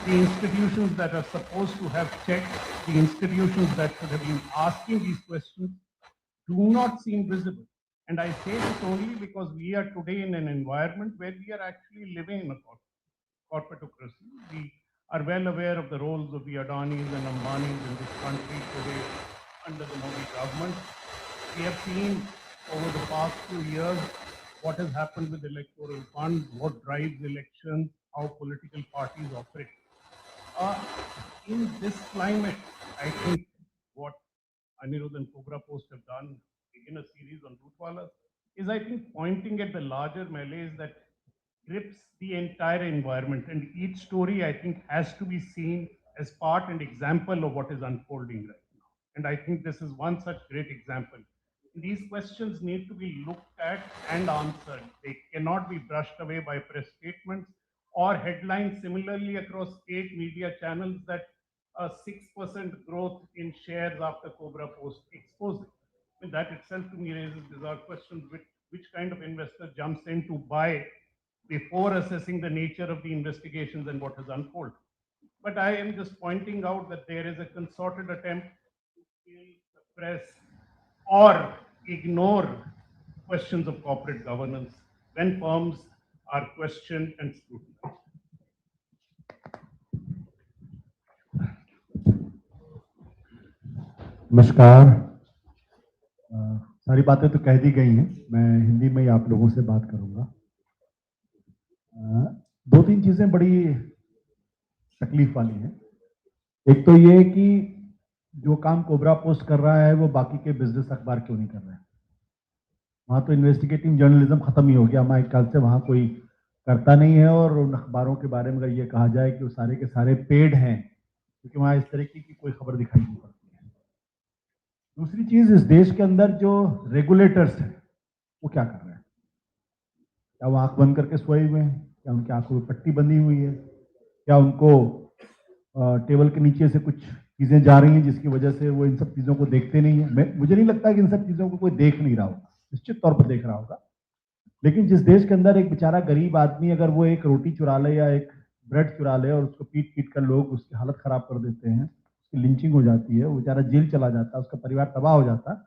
the institutions that are supposed to have checks, the institutions that should have been asking these questions do not seem visible. And I say this only because we are today in an environment where we are actually living in a corporatocracy. We are well aware of the roles of the Adanis and Ambanis in this country today under the Modi government. We have seen over the past few years what has happened with electoral funds, what drives elections, how political parties operate. In this climate, I think what Anirudh and Cobra Post have done, begin a series on Rootwala, is I think pointing at the larger malaise that grips the entire environment. And each story, I think, has to be seen as part and example of what is unfolding right now. And I think this is one such great example. These questions need to be looked at and answered. They cannot be brushed away by press statements or headlines similarly across 8 media channels that a 6% growth in shares after Cobra Post exposing. I mean, that itself to me raises bizarre questions. Which kind of investor jumps in to buy before assessing the nature of the investigations and what has unfolded? But I am just pointing out that there is a concerted attempt to kill, suppress, or ignore questions of corporate governance when firms are questioned and scrutinized. नमस्कार। सारी बातें तो कह दी गई हैं, मैं हिंदी में ही आप लोगों से बात करूंगा। दो तीन चीजें बड़ी तकलीफ वाली हैं। एक तो ये कि जो काम कोबरा पोस्ट कर रहा है वो बाकी के बिजनेस अखबार क्यों नहीं कर रहे हैं। वहाँ तो इन्वेस्टिगेटिव जर्नलिज्म खत्म ही हो गया। हमारे ख्याल से वहाँ कोई करता नहीं है, और उन अखबारों के बारे में अगर ये कहा जाए कि वो सारे के सारे पेड हैं, क्योंकि वहाँ इस तरीके की कोई खबर दिखाई नहीं पड़ती है। दूसरी चीज, इस देश के अंदर जो रेगुलेटर्स हैं वो क्या कर रहे हैं? क्या वो आंख बंद करके सोए हुए हैं? क्या उनकी आंखों में पट्टी बंधी हुई है? क्या उनको टेबल के नीचे से कुछ चीजें जा रही हैं जिसकी वजह से वो इन सब चीजों को देखते नहीं है? मुझे नहीं लगता कि इन सब चीजों को कोई देख नहीं रहा होगा, निश्चित तौर पर देख रहा होगा। लेकिन जिस देश के अंदर एक बेचारा गरीब आदमी अगर वो एक रोटी चुरा ले या एक ब्रेड चुरा ले और उसको पीट पीट कर लोग उसकी हालत खराब कर देते हैं, लिंचिंग हो जाती है, वो बेचारा जेल चला जाता है, उसका परिवार तबाह हो जाता है।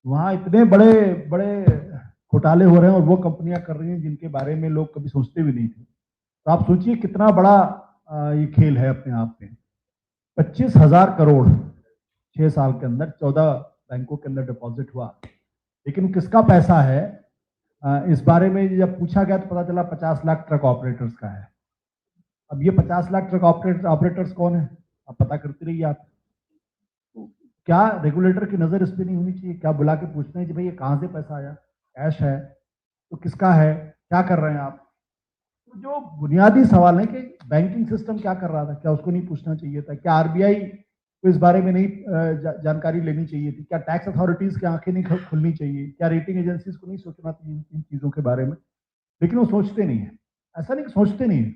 वहाँ इतने बड़े बड़े घोटाले हो रहे हैं और वो कंपनियां कर रही हैं जिनके बारे में लोग कभी सोचते भी नहीं थे। तो आप सोचिए कितना बड़ा ये खेल है अपने आप में। 25,000 करोड़ 6 साल के अंदर 14 बैंकों के अंदर डिपॉजिट हुआ, लेकिन किसका पैसा है इस बारे में जब पूछा गया तो पता चला 50 लाख ट्रक ऑपरेटर्स का है। अब ये 50 लाख ट्रक ऑपरेटर्स कौन है, आप पता करते रहिए आप। क्या रेगुलेटर की नजर इस पर नहीं होनी चाहिए? क्या बुला के पूछना है कि भाई ये कहाँ से पैसा आया, कैश है तो किसका है, क्या कर रहे हैं आप? तो जो बुनियादी सवाल है कि बैंकिंग सिस्टम क्या कर रहा था, क्या उसको नहीं पूछना चाहिए था? क्या आरबीआई को इस बारे में नहीं जानकारी लेनी चाहिए थी? क्या टैक्स अथॉरिटीज की आंखें नहीं खुलनी चाहिए? क्या रेटिंग एजेंसीज को नहीं सोचना चाहिए इन चीजों के बारे में? लेकिन वो सोचते नहीं है। ऐसा नहीं कि सोचते नहीं है,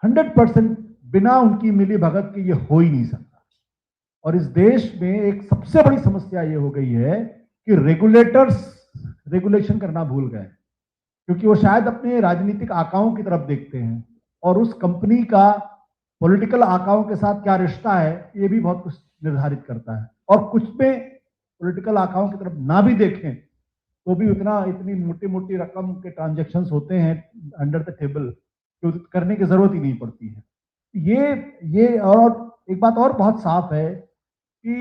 100% बिना उनकी मिली भगत के ये हो ही नहीं सकता। और इस देश में एक सबसे बड़ी समस्या ये हो गई है कि रेगुलेटर्स रेगुलेशन करना भूल गए, क्योंकि वो शायद अपने राजनीतिक आकाओं की तरफ देखते हैं और उस कंपनी का पॉलिटिकल आकाओं के साथ क्या रिश्ता है ये भी बहुत कुछ निर्धारित करता है। और कुछ में पॉलिटिकल आकाओं की तरफ ना भी देखें तो भी इतनी मोटी मोटी रकम के ट्रांजेक्शन्स होते हैं अंडर द टेबल कि करने की जरूरत ही नहीं पड़ती है। ये और एक बात और बहुत साफ है कि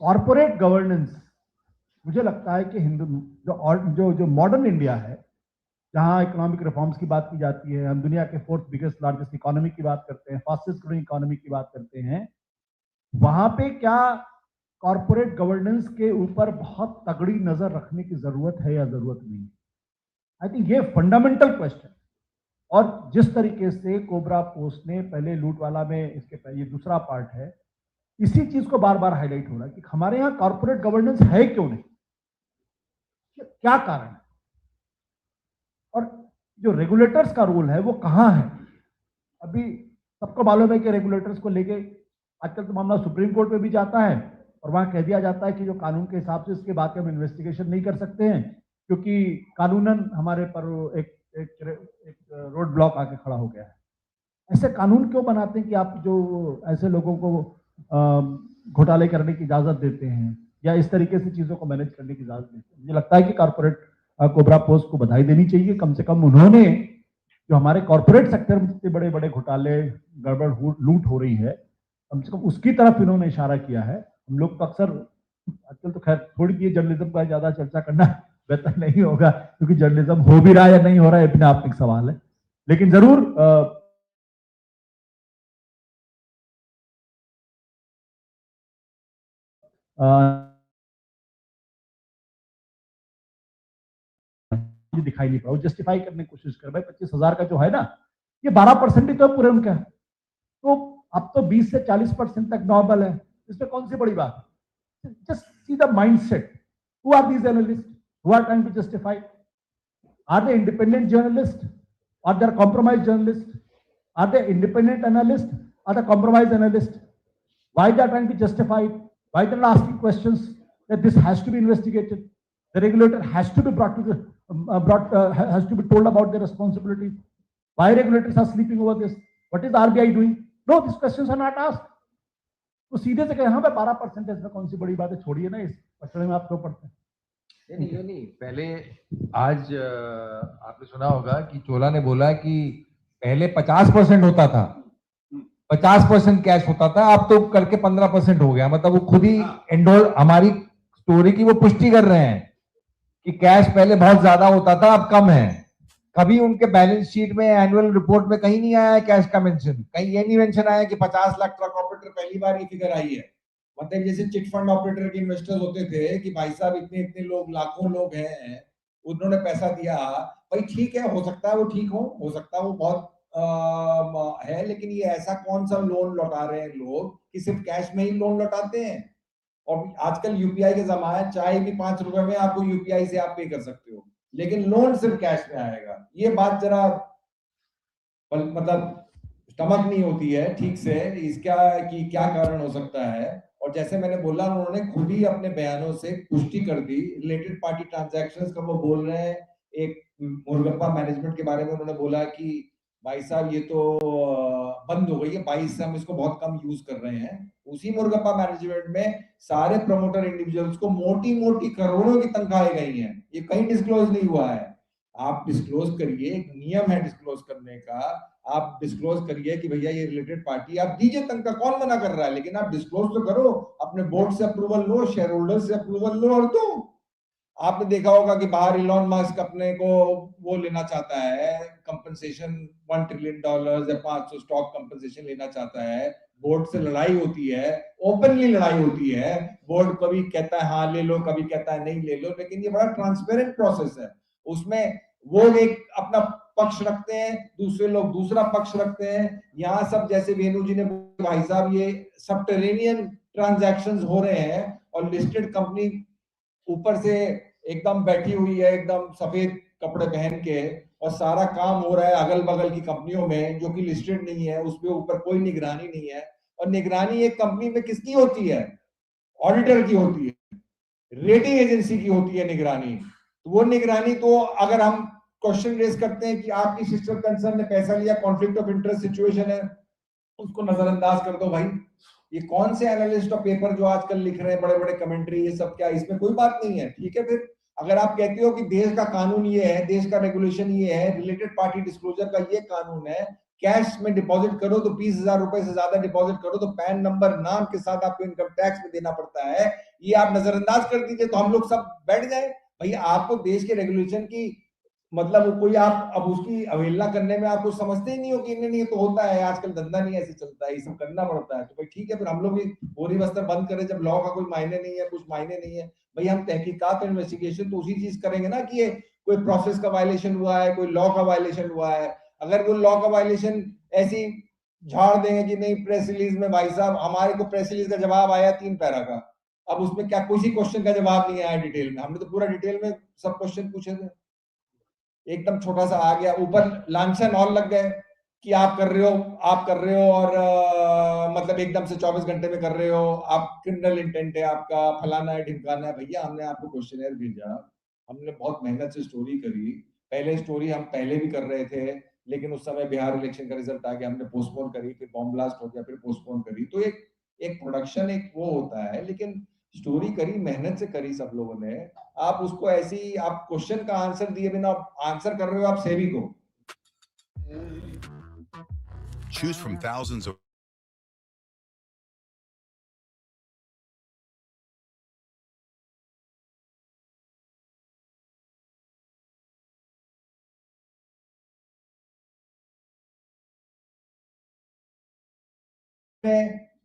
कॉरपोरेट गवर्नेंस, मुझे लगता है कि हिंदू जो मॉडर्न इंडिया है, जहां इकोनॉमिक रिफॉर्म्स की बात की जाती है, हम दुनिया के 4th बिगेस्ट लार्जेस्ट इकोनॉमी की बात करते हैं, फास्टेस्ट ग्रोइंग इकोनॉमी की बात करते हैं, वहां पे क्या कॉरपोरेट गवर्नेंस के ऊपर बहुत तगड़ी नजर रखने की जरूरत है या जरूरत नहीं? आई थिंक ये फंडामेंटल क्वेश्चन। और जिस तरीके से कोबरा पोस्ट ने पहले लूट वाला में, इसके पहले ये दूसरा पार्ट है, इसी चीज को बार बार हाईलाइट हो रहा है कि हमारे यहाँ कॉर्पोरेट गवर्नेंस है क्यों नहीं, क्या कारण है, और जो रेगुलेटर्स का रोल है वो कहां है? अभी सबको मालूम है कि रेगुलेटर्स को लेके आजकल तो मामला सुप्रीम कोर्ट में भी जाता है और वहां कह दिया जाता है कि जो कानून के हिसाब से इसके बाद हम इन्वेस्टिगेशन नहीं कर सकते हैं क्योंकि कानूनन हमारे पर एक रोड ब्लॉक आके खड़ा हो गया है। ऐसे कानून क्यों बनाते हैं कि आप जो ऐसे लोगों को घोटाले करने की इजाजत देते हैं या इस तरीके से चीजों को मैनेज करने की इजाजत देते हैं? मुझे लगता है कि कॉर्पोरेट कोबरा पोस्ट को बधाई देनी चाहिए। कम से कम उन्होंने जो हमारे कॉर्पोरेट सेक्टर में जितने बड़े बड़े घोटाले, गड़बड़, लूट हो रही है, कम से कम उसकी तरफ इन्होंने इशारा किया है। हम लोग तो अक्सर आजकल तो खैर थोड़ी ये जर्नलिज्म का ज्यादा चर्चा करना बेहतर नहीं होगा क्योंकि जर्नलिज्म हो भी रहा है या नहीं हो रहा है अपने आप में एक सवाल है, लेकिन जरूर दिखाई नहीं पड़ा। वो जस्टिफाई करने की कोशिश कर भाई 25,000 का जो है ना, ये 12% ही तो पूरे उनका है, तो अब तो 20 से 40% तक नॉर्मल है, इसमें कौन सी बड़ी बात है? Just see the mindset. Who are these analyst who are trying to justify? Are they independent journalist? Are they compromise journalist? Are they independent analyst? Are they compromise analyst? Why they are trying to justify it? Why they are asking questions that this has to be investigated? The regulator has to be brought to the has to be told about their responsibilities. Why regulators are sleeping over this? What is RBI doing? No, these questions are not asked. तो सीधे से कहे हाँ भाई 12% इसमें कौन सी बड़ी बात है, छोड़िए ना, इस पचड़े में आप क्यों पड़ते हैं? नहीं, पहले आज आपने सुना होगा कि चोला ने बोला कि पहले 50% होता था, 50% कैश होता था, अब तो करके 15% हो गया। मतलब वो खुद ही एंडोर हमारी स्टोरी की वो पुष्टि कर रहे हैं कि कैश पहले बहुत ज्यादा होता था, अब कम है। कभी उनके बैलेंस शीट में, एनुअल रिपोर्ट में कहीं नहीं आया है कैश का मेंशन। कहीं ये नहीं मेंशन आया कि 50 लाख ट्रक ऑपरेटर, पहली बार ये फिगर आई है। मतलब जैसे चिट फंड ऑपरेटर के इन्वेस्टर्स होते थे कि भाई साहब इतने इतने लोग, लाखों लोग हैं, उन्होंने पैसा दिया, भाई ठीक है, हो सकता है वो ठीक हो सकता है वो बहुत है, लेकिन ये ऐसा कौन सा लोन लौटा रहे हैं लोग कि सिर्फ कैश में ही लोन लौटाते हैं? और आजकल यूपीआई के जमाना, चाय भी 5 रुपए में आपको यूपीआई से आप पे कर सकते हो, लेकिन लोन सिर्फ कैश में आएगा। ये बात जरा मतलब स्टमक नहीं होती है ठीक से, इसका कि क्या कारण हो सकता है। और जैसे मैंने बोला, उन्होंने खुद ही अपने बयानों से पुष्टि कर दी। रिलेटेड पार्टी ट्रांजैक्शंस का वो बोल रहे हैं। एक मुर्गप्पा मैनेजमेंट के बारे में उन्होंने बोला कि भाई साहब ये तो बंद हो गई है, 22 से हम इसको बहुत कम यूज कर रहे हैं। उसी मुर्गप्पा मैनेजमेंट में सारे प्रमोटर इंडिविजुअल्स को मोटी मोटी करोड़ों की तनख्वाहें गई हैं, ये कहीं डिस्क्लोज नहीं हुआ है। आप डिस्क्लोज करिए, एक नियम है डिस्क्लोज करने का, आप डिस्क्लोज करिए कि भैया ये रिलेटेड पार्टी, आप दीजिए तनख्वाह, कौन मना कर रहा है, लेकिन आप डिस्क्लोज तो करो, अपने बोर्ड से अप्रूवल लो, शेयर होल्डर से अप्रूवल लो और दो। आपने देखा होगा कि बाहर इलॉन मस्क अपने को वो लेना चाहता है कंपनसेशन, $1 ट्रिलियन या 500 स्टॉक कंपनसेशन लेना चाहता है, बोर्ड से लड़ाई होती है, ओपनली लड़ाई होती है, बोर्ड कभी कहता है हाँ ले लो, कभी कहता है नहीं ले लो, लेकिन ये बड़ा ट्रांसपेरेंट प्रोसेस है। उसमें वो एक अपना पक्ष रखते हैं, दूसरे लोग दूसरा पक्ष रखते हैं। यहाँ सब जैसे वेणु जी ने भाई साहब ये सबटेरेनियन ट्रांजैक्शंस हो रहे हैं और लिस्टेड कंपनी ऊपर से एकदम बैठी हुई है, एकदम सफेद कपड़े पहन के, और सारा काम हो रहा है अगल बगल की कंपनियों में जो कि लिस्टेड नहीं है, उसके ऊपर कोई निगरानी नहीं है। और निगरानी एक कंपनी में किसकी होती है? ऑडिटर की होती है, रेटिंग एजेंसी की होती है निगरानी। तो वो निगरानी, तो अगर हम क्वेश्चन रेज करते हैं कि आपकी सिस्टर कंसर्न ने पैसा लिया, कॉन्फ्लिक्ट ऑफ इंटरेस्ट सिचुएशन है, उसको नजरअंदाज कर दो भाई। ये कौन से एनालिस्ट और पेपर जो आजकल लिख रहे हैं बड़े बड़े कमेंट्री, ये सब क्या, इसमें कोई बात नहीं है, ठीक है। फिर अगर आप कहते हो कि देश का कानून ये है, देश का रेगुलेशन ये है, रिलेटेड पार्टी डिस्क्लोजर का ये कानून है, कैश में डिपॉजिट करो तो 20,000 रुपए से ज्यादा डिपॉजिट करो तो पैन नंबर नाम के साथ आपको इनकम टैक्स में देना पड़ता है, ये आप नजरअंदाज कर दीजिए तो हम लोग सब बैठ जाए। भाई आपको देश के रेगुलेशन की मतलब कोई, आप अब उसकी अवहेलना करने में आप कुछ समझते ही नहीं हो कि इन्हें नहीं तो होता है, आजकल धंधा नहीं ऐसे चलता है, ये सब करना पड़ता है। तो भाई ठीक है, फिर हम लोग भी बोरी बस्तर बंद करें, जब लॉ का कोई मायने नहीं है, कुछ मायने नहीं है, भाई हम तहकीकात और इन्वेस्टिगेशन तो उसी चीज करेंगे ना कि ये कोई प्रोसेस का वायलेशन हुआ है, कोई लॉ का वायलेशन हुआ है। अगर वो लॉ का वायलेशन ऐसी झाड़ देंगे कि नहीं प्रेस रिलीज में, भाई साहब हमारे को प्रेस रिलीज का जवाब आया 3 पैरा का, अब उसमें क्या किसी क्वेश्चन का जवाब नहीं आया डिटेल में, हमने तो पूरा डिटेल में सब क्वेश्चन पूछे थे, एकदम छोटा सा आ गया, ऊपर लांछन और लग गए कि आप कर रहे हो, आप कर रहे हो, और मतलब एकदम से 24 घंटे में कर रहे हो, आप क्रिमिनल इंटेंट है आपका, फलाना है ढिमकाना है। भैया हमने आपको क्वेश्चनर भेजा, हमने बहुत मेहनत से स्टोरी करी, पहले स्टोरी हम पहले भी कर रहे थे, लेकिन उस समय बिहार इलेक्शन का रिजल्ट आ गया, हमने पोस्टपोन करी, फिर बॉम्ब ब्लास्ट हो गया, फिर पोस्टपोन करी। तो एक एक प्रोडक्शन एक वो होता है, लेकिन स्टोरी करी, मेहनत से करी सब लोगों ने। आप उसको ऐसी, आप क्वेश्चन का आंसर दिए बिना आंसर कर रहे हो आप सेबी को। Choose from thousands of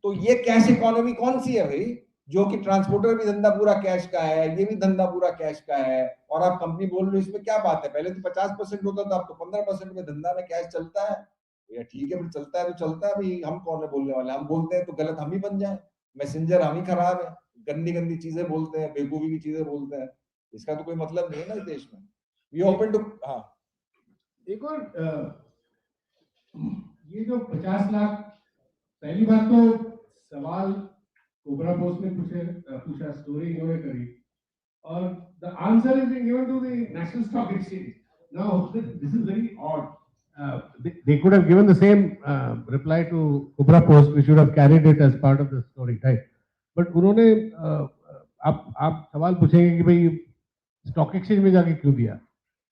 तो ये कैश इकोनॉमी कौन सी है भाई, जो कि ट्रांसपोर्टर भी धंधा पूरा कैश का है, ये भी धंधा पूरा कैश का है, और आप कंपनी बोल रहे हो, इसमें क्या बात है? पहले तो 50% होता था, अब तो 15% में धंधा में कैश चलता है। ये ठीक है, फिर चलता है तो चलता है भाई, हम कौन है बोलने वाले? हम बोलते हैं तो गलत हम ही बन जाए, मैसेंजर हम ही खराब है, गंदी गंदी चीजें बोलते हैं, बेवकूफी की चीजें बोलते हैं, इसका तो कोई मतलब नहीं है ना इस देश में। वी ओपन टू, हाँ एक और ये जो 50 लाख, पहली बात तो सवाल कोबरा पोस्ट ने पूछा, स्टोरी इन्होंने करी, और the answer is being given to the national stock exchange. Now this is very odd. They could have given the same reply to Cobra Post, which would have carried it as part of the story, right? But उन्होंने आप सवाल पूछेंगे कि भाई stock exchange में जाके क्यों दिया?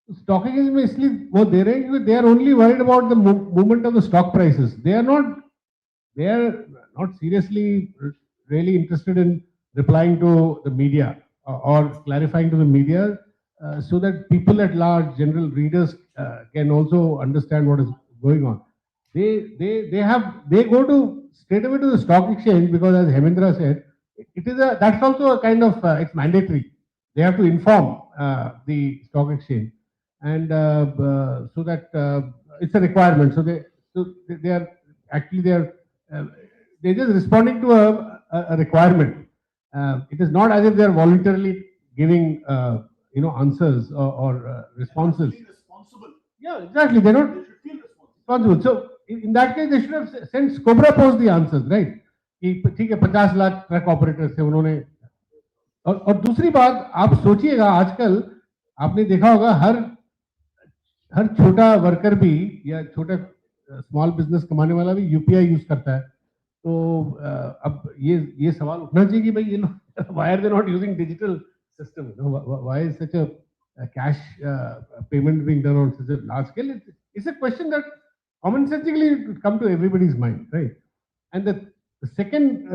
स्टॉक एक्सचेंज में इसलिए वो दे रहे हैं क्योंकि they are only worried about the movement of the stock prices. They are not seriously really interested in replying to the media or clarifying to the media, so that people at large, general readers, can also understand what is going on. They go to straight away to the stock exchange because, as Hemendra said, that's also a kind of it's mandatory. They have to inform the stock exchange, and so that it's a requirement. So they are actually they're just responding to a requirement. It is not as if they are voluntarily giving answers or responses. Responsible. Yeah, exactly. They're not They should feel responsible. responsible. So in that case, they should have sent Cobra Post the answers, right? कि ठीक है 50 lakh truck operator थे उन्होंने. और दूसरी बात आप सोचिएगा, आजकल आपने देखा होगा हर छोटा वर्कर भी या छोटा स्मॉल बिजनेस कमाने वाला भी यूपीआई यूज करता है, तो अब ये सवाल उठना चाहिए कि भाई ये why are they not using digital system, why is such a cash payment being done on such a large scale. It's a question that commonsensically would come to everybody's mind, right? And the second,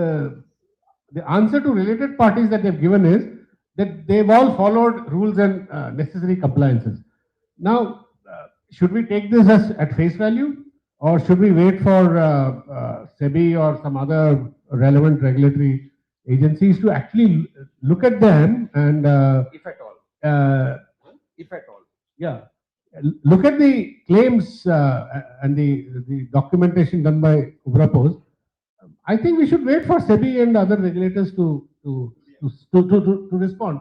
the answer to related parties that they've given is that they've all followed rules and necessary compliances. Now, should we take this as at face value, or should we wait for SEBI or some other relevant regulatory agencies to actually look at them and, If at all. If at all. yeah, look at the claims and the documentation done by Cobra Post. I think we should wait for SEBI and other regulators to respond.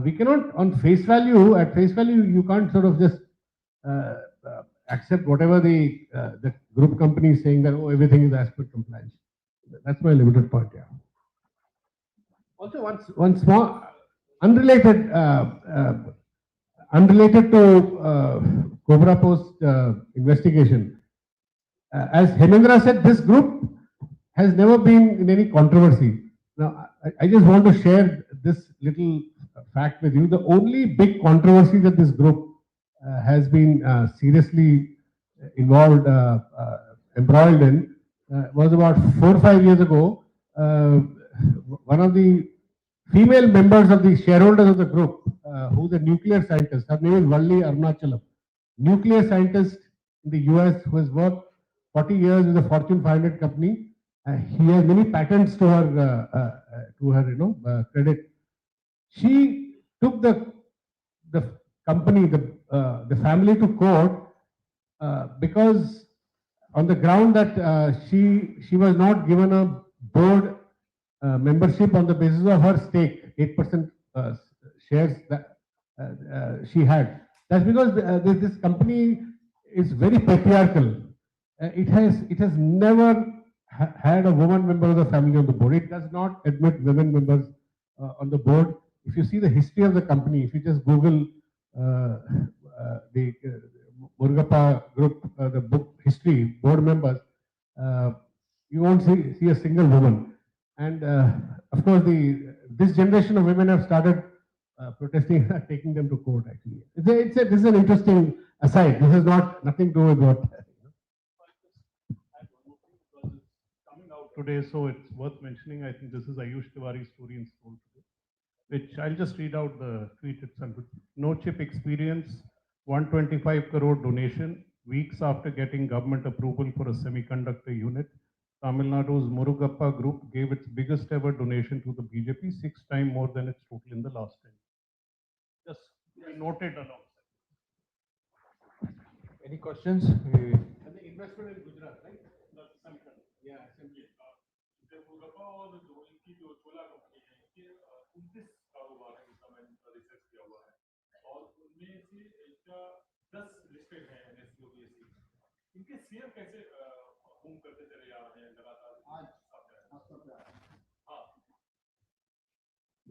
We cannot, on face value, at face value, you can't sort of just uh, accept whatever the group company is saying that, oh, everything is as per compliance. That's my limited point. Yeah. Also, one small unrelated unrelated to Cobra Post investigation. As Hemendra said, this group has never been in any controversy. Now, I just want to share this little fact with you. The only big controversy that this group has been seriously involved, embroiled in, was about 4 or 5 years ago. One of the female members of the shareholders of the group, who's a nuclear scientist, her name is Valli Arunachalam, nuclear scientist in the US who has worked 40 years with a Fortune 500 company. He has many patents to her credit. She took the company, the family to court because on the ground that she was not given a board membership on the basis of her stake, 8% shares that she had. That's because this company is very patriarchal. It has never had a woman member of the family on the board. It does not admit women members on the board. If you see the history of the company, if you just Google the Murugappa Group, the book history, board members, you won't see a single woman. And of course, this generation of women have started protesting, taking them to court. Actually, this is an interesting aside. This is nothing to do with what. Coming out today, so it's worth mentioning. I think this is Ayush Tiwari's story in Scroll today, which I'll just read out the tweet itself. No chip experience, 125 crore donation. Weeks after getting government approval for a semiconductor unit, Tamil Nadu's Murugappa Group gave its biggest ever donation to the BJP, 6 times more than its total in the last 10 years. Just noted along. Any questions? And the investment in Gujarat, right? Yeah, assembly.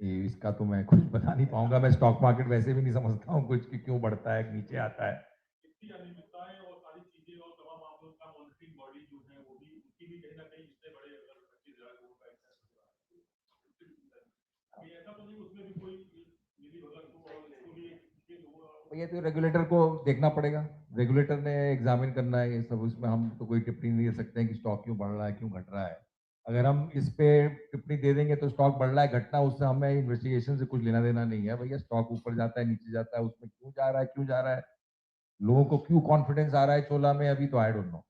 इसका तो मैं कुछ बता नहीं पाऊंगा. मैं stock market वैसे भी नहीं समझता हूँ कुछ कि क्यों बढ़ता है, नीचे आता है. ये तो रेगुलेटर को देखना पड़ेगा. रेगुलेटर ने एग्जामिन करना है ये सब. उसमें हम तो कोई टिप्पणी नहीं दे सकते हैं कि स्टॉक क्यों बढ़ रहा है, क्यों घट रहा है. अगर हम इस पे टिप्पणी दे देंगे तो स्टॉक बढ़ रहा है, घटना, उससे हमें इन्वेस्टिगेशन से कुछ लेना देना नहीं है. भैया स्टॉक ऊपर जाता है, नीचे जाता है, उसमें क्यों जा रहा है, क्यों जा रहा है, लोगों को क्यों कॉन्फिडेंस आ रहा है चोला में, अभी तो आई डोंट नो.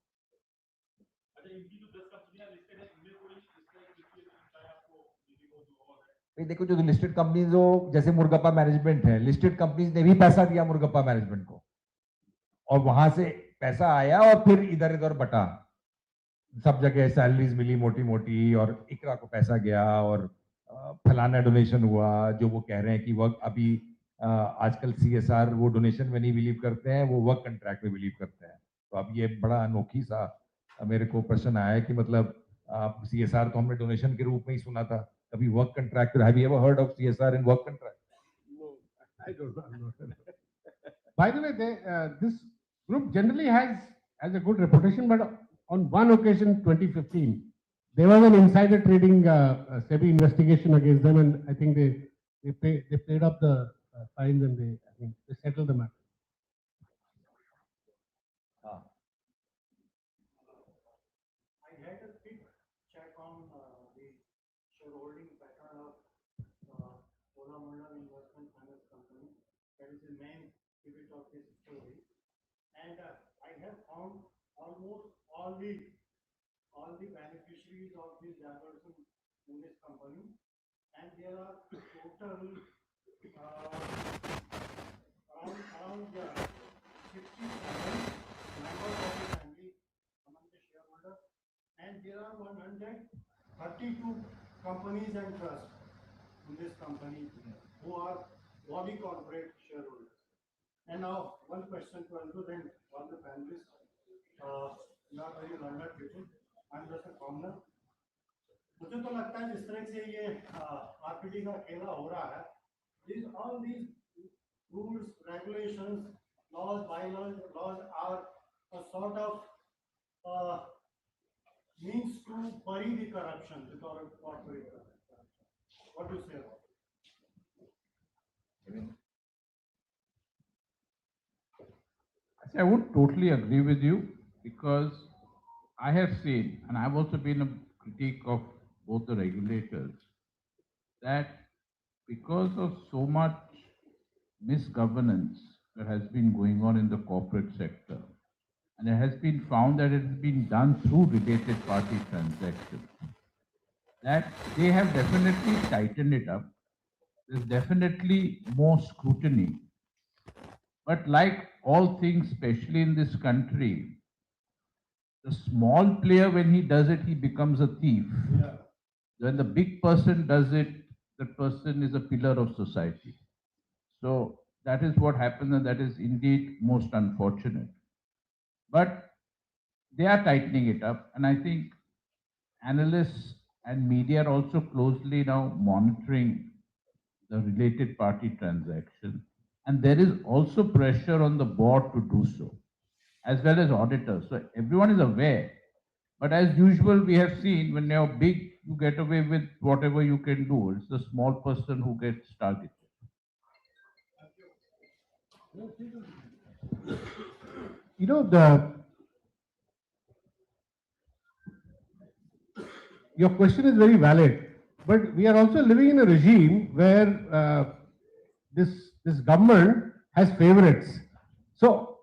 देखो जो लिस्टेड कंपनीज जो जैसे मुर्गप्पा मैनेजमेंट है, लिस्टेड कंपनीज ने भी पैसा दिया मुर्गप्पा मैनेजमेंट को, और वहां से पैसा आया और फिर इधर इधर बटा. सब जगह सैलरीज मिली मोटी मोटी, और इकरा को पैसा गया, और फलाना डोनेशन हुआ. जो वो कह रहे हैं कि वर्क अभी आजकल CSR वो डोनेशन में नहीं बिलीव करते हैं, वो वर्क कंट्रैक्ट में बिलीव करते हैं. तो अब ये बड़ा अनोखी सा मेरे को प्रश्न आया कि मतलब CSR तो हमने डोनेशन के रूप में ही सुना था, कभी work contract. Have you ever heard of CSR in work contract? No, I don't know. By the way, this group generally has has a good reputation, but on one occasion, 2015, there was an insider trading SEBI investigation against them, and I think they paid up the fines and they settled the matter. Ah. I had a quick check on the shareholding pattern of Cobra Investment Finance Company. That is the main pivot of this story. And I have found almost all the beneficiaries of this diversion in this company, and there are total around 67 members of the family among the shareholders, and there are 132 companies and trusts in this company who are body corporate shareholders. And now one question to Andrew and all the panelists. You are very learned people. I'm just a commoner. मुझे तो लगता है जिस तरह से ये RPT का खेला हो रहा है, all these rules, regulations, laws, bylaws, laws are a sort of means to bury the corruption, the corporate corruption. What do you say about it? I would totally agree with you because I have seen, and I've also been a critic of both the regulators, that because of so much misgovernance that has been going on in the corporate sector, and it has been found that it has been done through related party transactions, that they have definitely tightened it up. There's definitely more scrutiny. But like all things, especially in this country, the small player, when he does it, he becomes a thief. Yeah. When the big person does it, that person is a pillar of society. So that is what happens, and that is indeed most unfortunate. But they are tightening it up, and I think analysts and media are also closely now monitoring the related party transaction. And there is also pressure on the board to do so, as well as auditors. So everyone is aware. But as usual, we have seen when you're big, you get away with whatever you can do. It's the small person who gets targeted. You know, your question is very valid, but we are also living in a regime where this government has favorites. So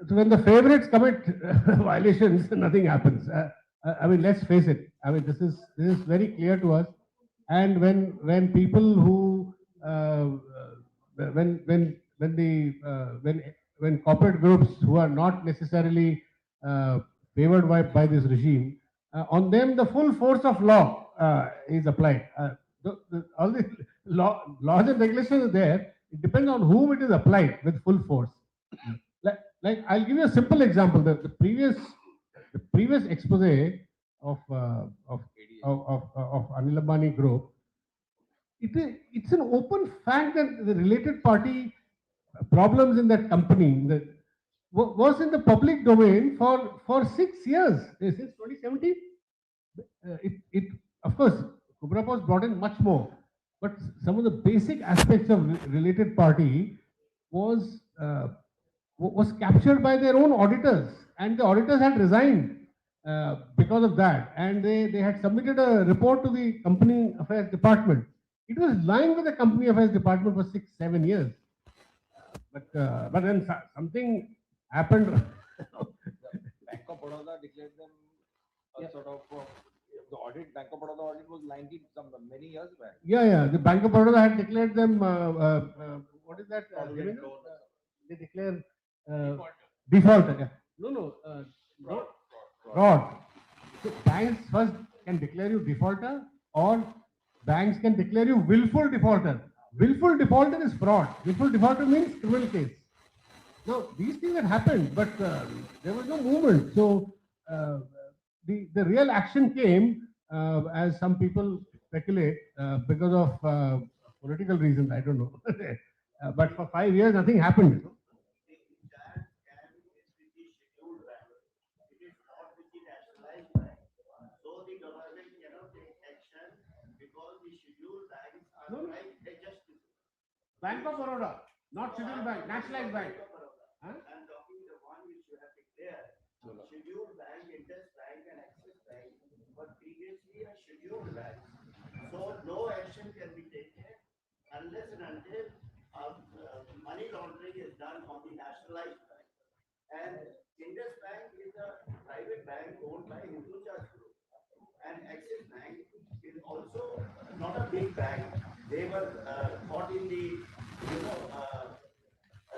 when the favorites commit violations, nothing happens. I mean, let's face it. I mean, this is very clear to us. And when people who when corporate groups who are not necessarily favored by this regime, on them the full force of law is applied. All the laws and regulations are there. It depends on whom it is applied with full force. Like I'll give you a simple example. The previous expose of Anil Ambani Group, it's an open fact that the related party problems in that company was in the public domain for 6 years, since 2017. It of course, Cobra was brought in much more, but some of the basic aspects of related party was captured by their own auditors, and the auditors had resigned because of that, and they had submitted a report to the company affairs department. It was lying with the company affairs department for 6-7 years, but then something happened. Bank of Baroda declared them a sort of the audit. Bank of Baroda audit was many years back. Yeah. The Bank of Baroda had declared them. What is that? They declare defaulter. Yeah. No. Fraud. So banks first can declare you defaulter, or banks can declare you willful defaulter. Willful defaulter is fraud. Willful defaulter means criminal case. Now these things had happened, but there was no movement. So the real action came, as some people speculate, because of political reasons. I don't know. But for 5 years, nothing happened. Bank of Baroda, not Scheduled Bank, Nationalized Bank. Huh? I'm talking the one which you have declared. Scheduled Bank, Indus Bank and Axis Bank were previously a scheduled bank. So no action can be taken unless and until money laundering is done on the nationalized bank. And Indus Bank is a private bank owned by Hindujas Group. And Axis Bank is also not a big bank. They were caught in the,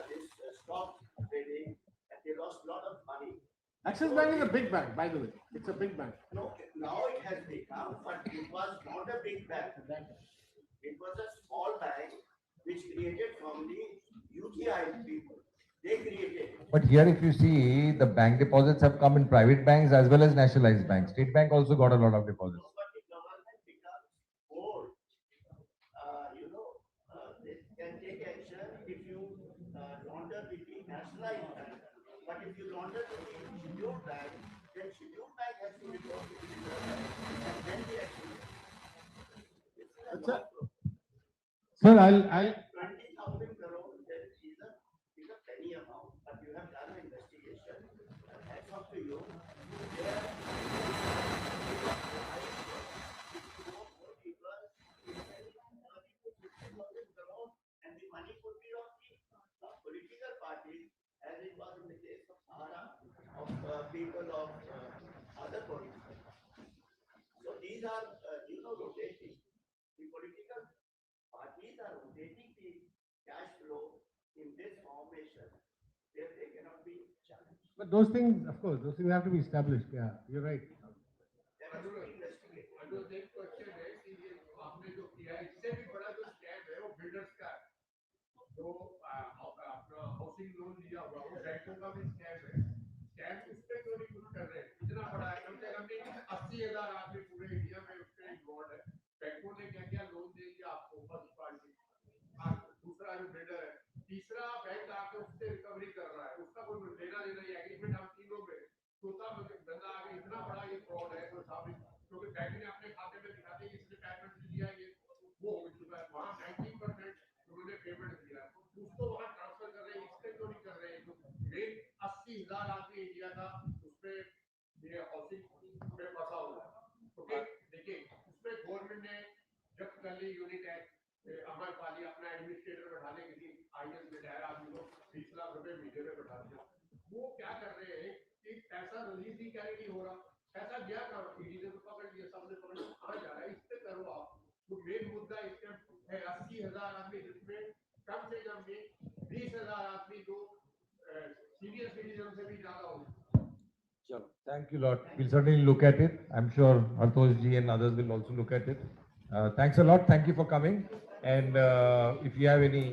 this stock trading, and they lost a lot of money. Axis Bank is a big bank, by the way. It's a big bank. No, now it has become, but it was not a big bank. It was a small bank which created from the UTI people. They created it. But here, if you see, the bank deposits have come in private banks as well as nationalized banks. State Bank also got a lot of deposits. But the government becomes bold. They can take action if you launder with the nationalized bank. But if you launder with the scheduled bank, then scheduled bank has to report to the reserve bank, and then the action. Sir, I'll 20,000 crore is a penny amount, but you have done an investigation. Hats off to you. There more people, and the money could be of the political parties, as it was in the case of Sahara, of people of other political. So these are, rotating. The political parties are rotating the cash flow in this formation where they cannot be challenged. But those things, of course, those things have to be established. Yeah, you're right. There has to be investigated. एक question है कि ये आपने जो किया है इससे भी बड़ा जो स्कैम है वो बिल्डर्स का है जो अपना हाउसिंग लोन लिया हुआ वो बैंकों का भी स्कैम है स्कैम उस पर क्यों नहीं कुछ कर रहे हैं इतना बड़ा है कम से कम 80,000 आदमी पूरे इंडिया में उसके इन्वॉल्व है बैंकों ने क्या क्या लोन दे दिया आपको फर्स्ट पार्टी दूसरा जो बिल्डर है तीसरा बैंक आके उससे रिकवरी कर रहा है उसका कोई लेना देना ये एग्रीमेंट हम तीनों में चौथा बंदा आगे इतना बड़ा ये फ्रॉड है कोई साबित क्योंकि बैंक ने अपने खाते में दिखा दिया इसने पेमेंट दिया ये वो हो चुका है वहाँ 19% उन्होंने पेमेंट दिया उसको वहाँ ट्रांसफर कर रहे हैं इससे क्यों नहीं कर रहे हैं मेन 80,000 आदमी इंडिया का उसमें ये हाउसिंग में फंसा हुआ है ओके देखिए उसमें गवर्नमेंट ने जब कर ली यूनिट एक्ट अमर पाली अपना एडमिनिस्ट्रेटर बैठा ले किसी आईएएस रिटायर आदमी को 20 लाख रुपए महीने में बैठा दिया वो क्या कर रहे हैं कि पैसा रिलीज ही क्या नहीं हो रहा पैसा गया कहाँ ईडी ने तो पकड़ लिया सबने पकड़ लिया कहाँ जा रहा है इससे करो आप तो मेन मुद्दा इसका है 80,000 आदमी जिसमें कम से कम में 20,000 आदमी तो सीनियर सिटीजन से भी ज्यादा हो Sure. Thank you, Lord. We'll certainly look at it. I'm sure Artosh ji and others will also look at it. Thanks a lot. Thank you for coming. And if you have any